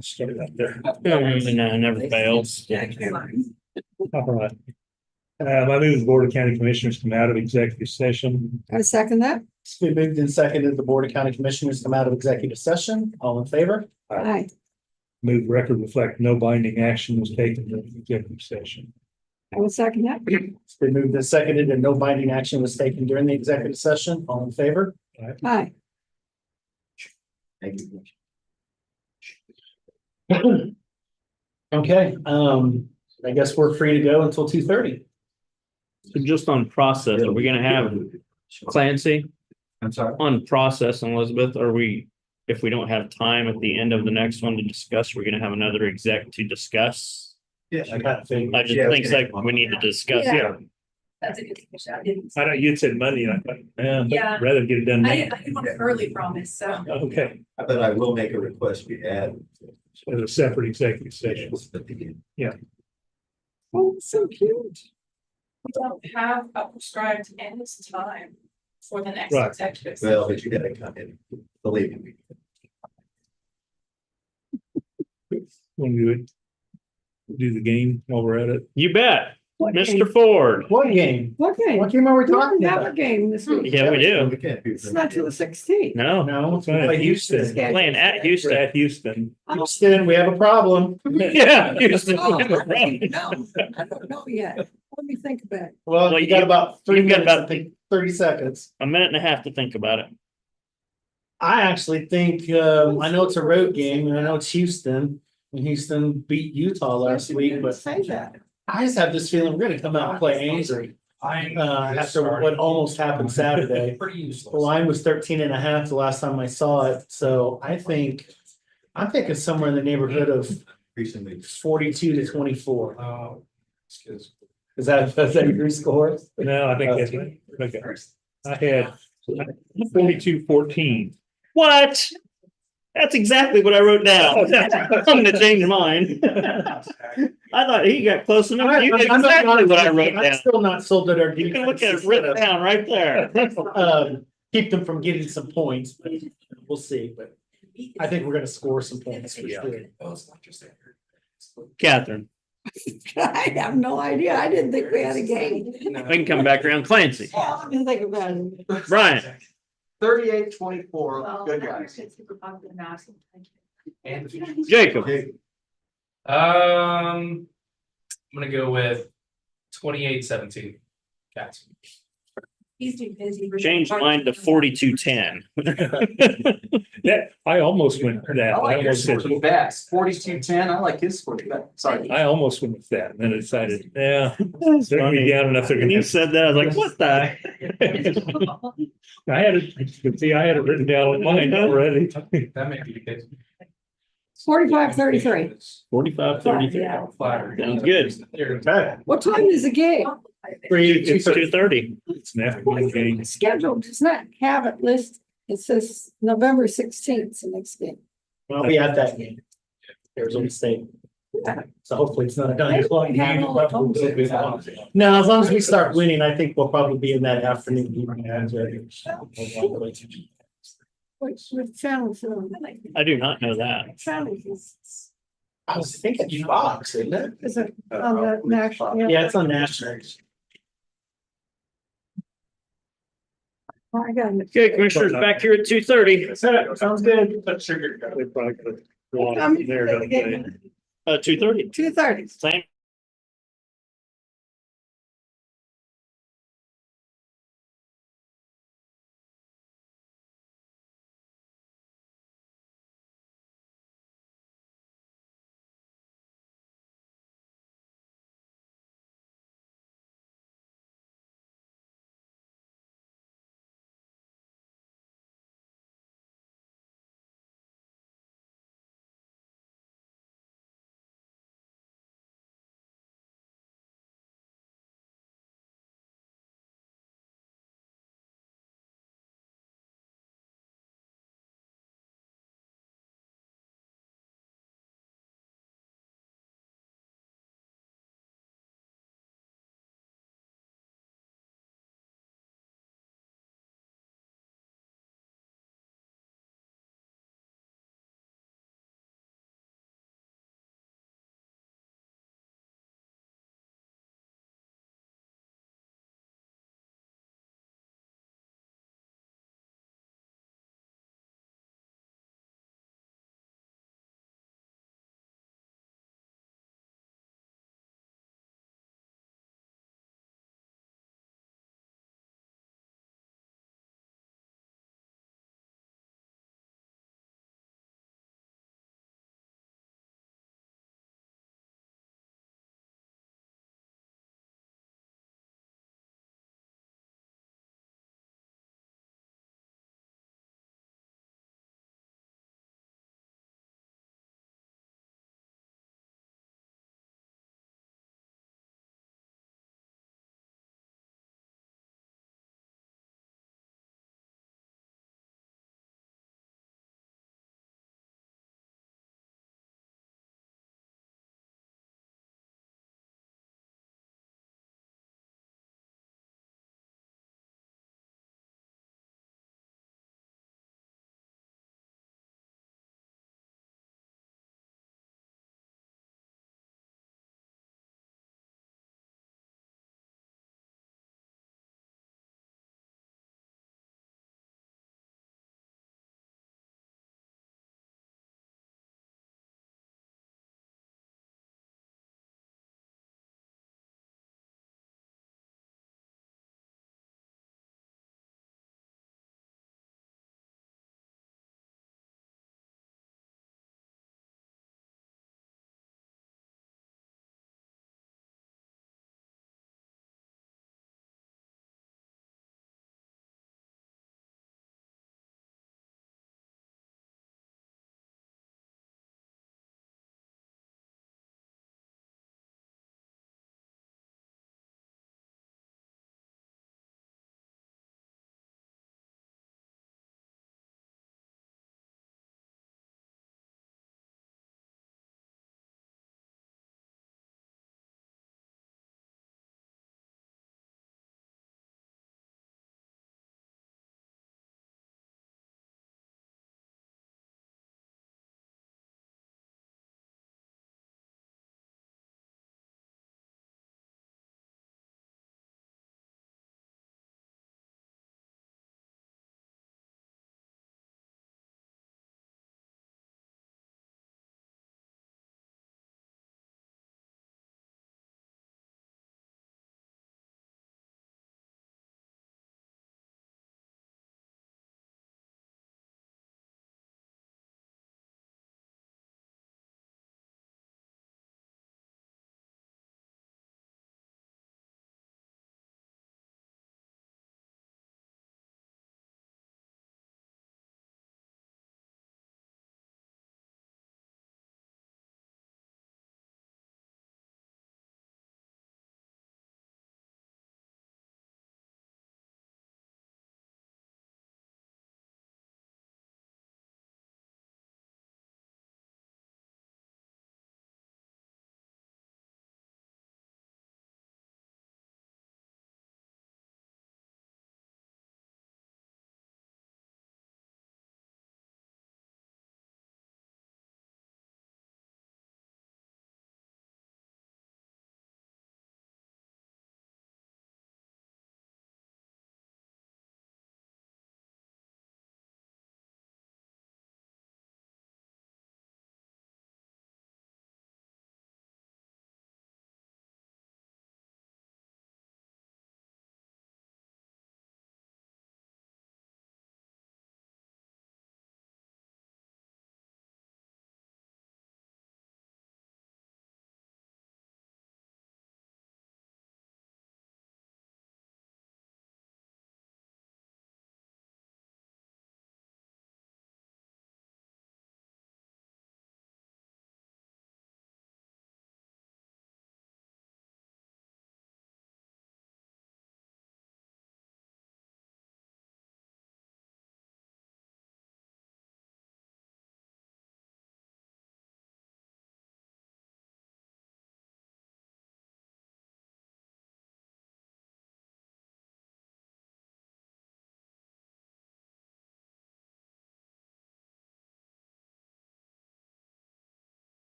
Start it out there. No, never fails. All right. I move the Board of County Commissioners come out of executive session. I second that. It's been moved and seconded. The Board of County Commissioners come out of executive session. All in favor? Aye. Move record reflect no binding action was taken during the executive session. I will second that. It's been moved and seconded and no binding action was taken during the executive session. All in favor? Aye. Thank you. Okay, I guess we're free to go until 2:30. So just on process, are we gonna have Clancy I'm sorry. on process, Elizabeth? Are we, if we don't have time at the end of the next one to discuss, we're gonna have another exec to discuss? Yeah, I kind of think. I just think like we need to discuss. Yeah, That's a good question. I didn't. I know you said Monday, and I thought, Yeah. rather get it done. I now. didn't want to early promise, so. Okay, But I will make a request we add. as a separate executive session. Oh, so cute. We don't have a prescribed end time for the next Right. executive. Well, but you gotta come in, believe me. When we would do the game while we're at it. You bet, What Mr. game? Ford. What game? What game? What game are we We don't talking have a about? game this week. Yeah, we do. We can't do It's not till the 16th. No, No, it's Playing at like Houston. Houston. playing at We're Houston. at Houston. Houston, we have a problem. Yeah, Houston. Oh, I don't even know. I don't know yet. Let me think about it. Well, Well, you got you- about 3 you've got minutes, I about- think, 30 seconds. A minute and a half to think about it. I actually think, I know it's a road game and I know it's Houston. And Houston beat Utah last week, but Say that. I just have this feeling we're gonna come out and play angry. After what almost happened Saturday. Pretty The useless. line was 13.5 the last time I saw it, so I'm thinking somewhere in the neighborhood of Recently. 42-24. Oh, excuse. Is that your score? No, I think that's right. Okay. I had 42-14. What? That's exactly what I wrote down. I'm gonna change mine. I thought he got close enough. You did exactly what I wrote I'm down. still not sold that our You can look at it defense written is down right there. keep them from getting some points, but we'll see, but I think we're gonna score some points for sure. Oh, it's not just that. Catherine, I have no idea. I didn't think we had a game. we can come back around. Clancy, Let me think about it. Brian, 38-24. Good guys. And Jacob, I'm gonna go with 28-17. Cats. He's too busy. change mine to 42-10. That, I almost went for that. I I like your almost score said, the best. 42-10. I like his score the best. Sorry. I almost went with that and then I decided, yeah, they're gonna be down enough. They're When gonna. you said that, I was like, what the? I had it, see, I had it written down on mine already. That may be the case. 45-33. 45-33. Yeah. Sounds good. Okay. What time is the game? It's 2:30. It's an afternoon game. Schedule does not have it listed. It says November 16th, the next game. Well, we had that game. Arizona State. So hopefully it's not a 9 o'clock game. No, as long as we start winning, I think we'll probably be in that afternoon. With channel film. I do not know that. Channel is I was thinking Fox, isn't it? it on the national? Yeah, it's on national. I got it. Okay, commissioners, back here at 2:30. Sounds good. They probably could have gone there, don't they? 2:30. 2:30. Same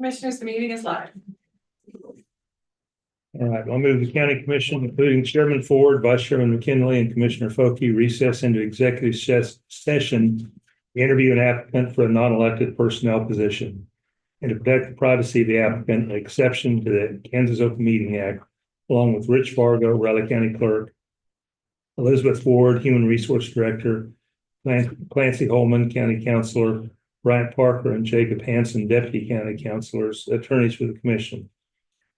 Commissioners, the meeting is live. All right, I'll move the county commission, including Chairman Ford, Vice Chairman McKinley, and Commissioner Foki, recess into executive session to interview an applicant for a non-elected personnel position and to protect the privacy of the applicant, an exception to the Kansas Open Meeting Act, along with Rich Fargo, Riley County Clerk, Elizabeth Ford, Human Resource Director, Clancy Holman, County Counselor, Bryant Parker, and Jacob Hanson, Deputy County Counselors, attorneys for the commission.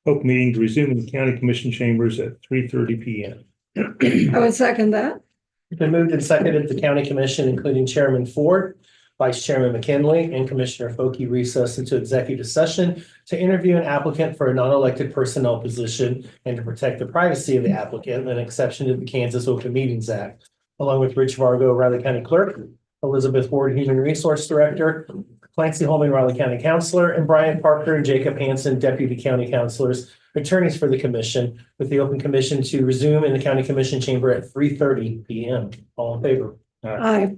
Open meeting to resume in the county commission chambers at 3:30 p.m. I would second that. It's been moved and seconded the county commission, including Chairman Ford, Vice Chairman McKinley, and Commissioner Foki recess into executive session to interview an applicant for a non-elected personnel position and to protect the privacy of the applicant, an exception to the Kansas Open Meetings Act, along with Rich Vargo, Riley County Clerk, Elizabeth Ford, Human Resource Director, Clancy Holman, Riley County Counselor, and Brian Parker and Jacob Hanson, Deputy County Counselors, attorneys for the commission, with the open commission to resume in the county commission chamber at 3:30 p.m. All in favor? Aye.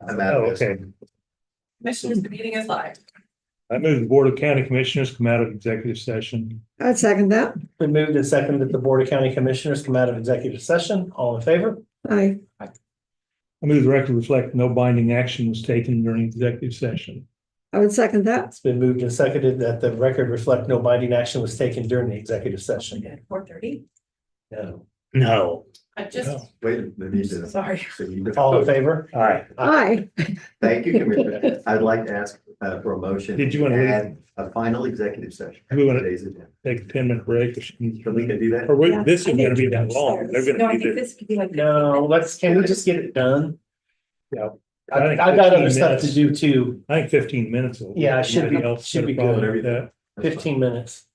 I'm out Oh, of this. okay. Commissioners, the meeting is live. I move the Board of County Commissioners come out of executive session. I'd second that. Been moved and seconded that the Board of County Commissioners come out of executive session. All in favor? Aye. I move the record reflect no binding action was taken during executive session. I would second that. It's been moved and seconded that the record reflect no binding action was taken during the executive session. 4:30. No. No. I just, Wait, let me do sorry. this. All in favor? All right. Aye. Thank you, Commissioner. I'd like to ask for a motion. Did you want to leave? add a final executive session? We want to Today's agenda. take a 10-minute break. So we can do that? Or Yeah, this is gonna be that long. They're no, gonna I be think there. this could be like. No, can we just get it done? Yeah. I got other stuff to do too. I think 15 minutes. will- Yeah, it should be- Anybody else should got a be problem good. with that? 15 minutes.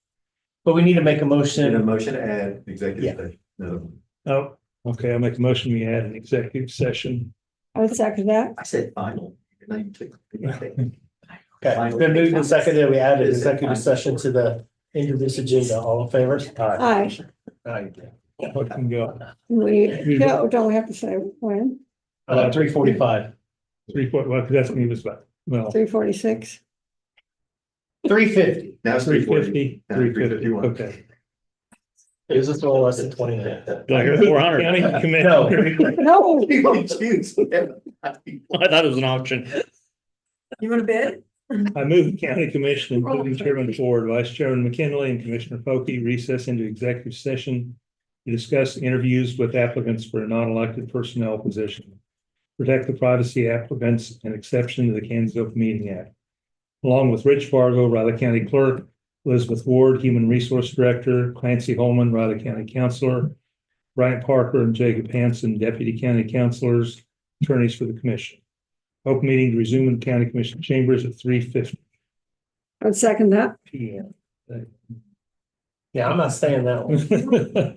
But we need to make a In a motion. motion to add Yeah. executive session. No, Oh, okay, I'll make a motion. We add an executive session. I would second that. I said final. Now you took- Okay, it's been moved and seconded. We added executive session to the end of this agenda. All in favor? Aye. Aye. What can go? Don't we have to say when? 3:45. 3 well, that's gonna be about, well, 3:46. 3:50. Now it's 3:40. 350, 350, 3:51. okay. It was just a little less than 20 minutes. Like 400. County No. Commissioner. No. Excuse. I thought it was an option. You want to bid? I move the county commission, including Chairman Ford, Vice Chairman McKinley, and Commissioner Foki recess into executive session to discuss interviews with applicants for a non-elected personnel position. Protect the privacy of applicants and exception to the Kansas Open Meeting Act. Along with Rich Fargo, Riley County Clerk, Elizabeth Ward, Human Resource Director, Clancy Holman, Riley County Counselor, Bryant Parker and Jacob Hanson, Deputy County Counselors, attorneys for the commission. Open meeting to resume in county commission chambers at 3:50 I would second that. p.m. Yeah, I'm not staying that long.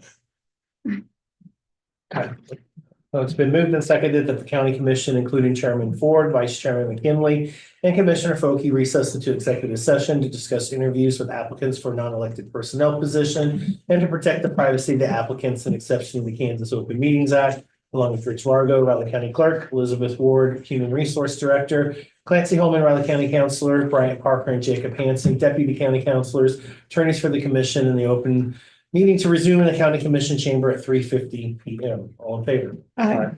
So it's been moved and seconded that the county commission, including Chairman Ford, Vice Chairman McKinley, and Commissioner Foki recess into executive session to discuss interviews with applicants for non-elected personnel position and to protect the privacy of the applicants and exception to the Kansas Open Meetings Act, along with Rich Fargo, Riley County Clerk, Elizabeth Ward, Human Resource Director, Clancy Holman, Riley County Counselor, Bryant Parker, and Jacob Hanson, Deputy County Counselors, attorneys for the commission, and the open meeting to resume in the county commission chamber at 3:50 p.m. All in favor? Aye.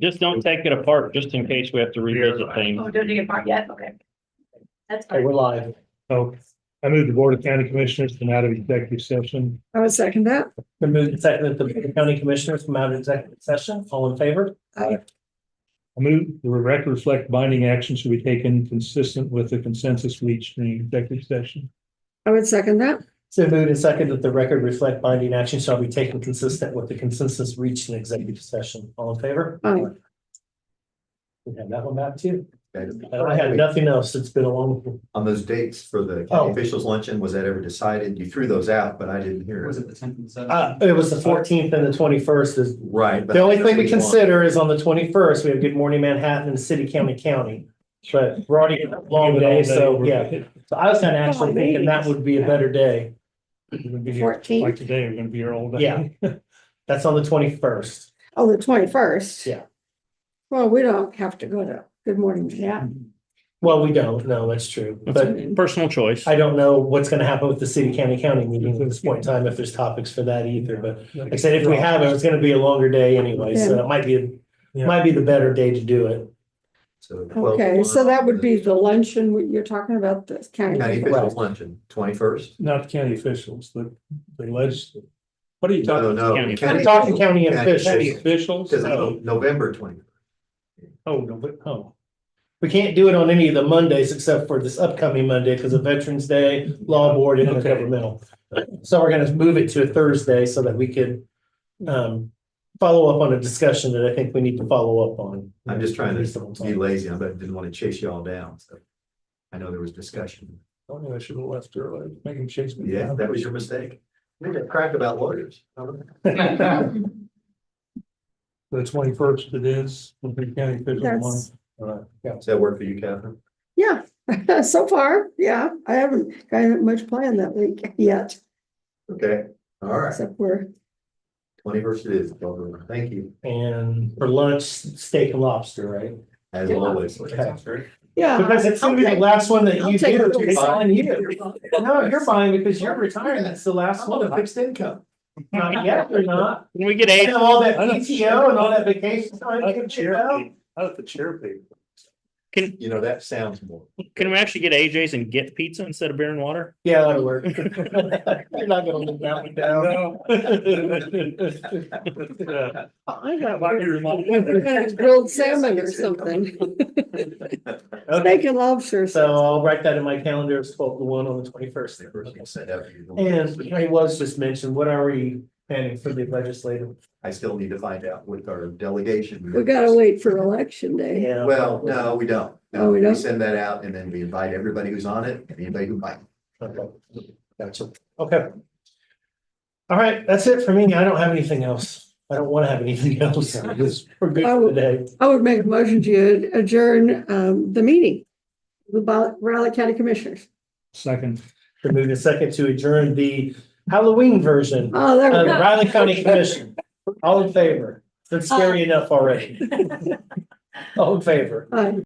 Just don't take it apart, just in case we have to revisit things. Oh, don't you get part yet? Okay. That's Okay, fine. we're live. Oh, I moved the Board of County Commissioners come out of executive session. I would second that. Been moved and seconded that the county commissioners come out of executive session. All in favor? I move the record reflect binding action should be taken consistent with the consensus reached in the executive session. I would second that. So moved and seconded that the record reflect binding action shall be taken consistent with the consensus reached in executive session. All in favor? Aye. We have that one back too. Okay. I had nothing else. It's been a long. On those dates for the Oh. county officials luncheon, was that ever decided? You threw those out, but I didn't hear Was it. it the 10th and 17th? It was the 14th and the 21st is Right. the only thing to consider is on the 21st, we have Good Morning Manhattan and City County. But we're already a long day, so yeah. So I was kind of actually thinking that would be a better day. We're gonna be here, 14th. like today, we're gonna be here all day. Yeah. That's on the 21st. Oh, the 21st. Yeah. Well, we don't have to go to Good Morning Manhattan. Well, we don't. No, that's true. That's But a personal choice. I don't know what's gonna happen with the City County meeting at this point in time, if there's topics for that either. But like I said, if we have it, it's gonna be a longer day anyway, so it might be the better day to do it. So 12 Okay, to so 1, that would be the luncheon you're talking about, the county. County officials luncheon, 21st. Not the county officials, the legislature. What are you No, talking? no. County I'm talking county County officials. County officials? Because Oh, November 20th. oh, no, but, oh. We can't do it on any of the Mondays except for this upcoming Monday because of Veterans Day, Law Board, and Okay. intergovernmental. So we're gonna move it to a Thursday so that we could follow up on a discussion that I think we need to follow up on. I'm just trying to be lazy. I didn't want to chase you all down, so. I know there was discussion. I think I should have left early, making chase me. Yeah, that was your mistake. We got crack about lawyers. The 21st it is, with the county official one. That's, Does that work for you, Catherine? yeah, so far, yeah, I haven't got much planned that week yet, Okay, all right. except for, 21st it is. Thank you, And for lunch, steak and lobster, right? as always. Okay. yeah. Because it's gonna be the last one that I'll you take do. it. It's on you. No, you're buying because you're retiring. That's the last one. Fixed income. Not yet, or not. Can we get You A? know, all that PTO and all that vacation time. I let the chair pay. You know, that sounds more. Can we actually get AJ's and get pizza instead of beer and water? Yeah, that'll work. You're not gonna live that one down. I got Why you remind- grilled salmon or something. Steak and lobster. So I'll write that in my calendar. It's 12 to 1 on the 21st. The person will send out your- And it was just mentioned, what are we planning for the legislative? I still need to find out with our delegation. We gotta wait for election day. Yeah. Well, no, we don't. Oh, No, we don't? we send that out and then we invite everybody who's on it, and anybody who might. Okay. Gotcha. Okay. All right, that's it for me. I don't have anything else. I don't want to have anything else. We're good for today. I would make a motion to adjourn, the meeting. The Raleigh County Commissioners. Second. To move a second to adjourn the Halloween version Oh, there of we the go. Riley County Commission. All in favor? That's scary enough already. All in favor? Aye.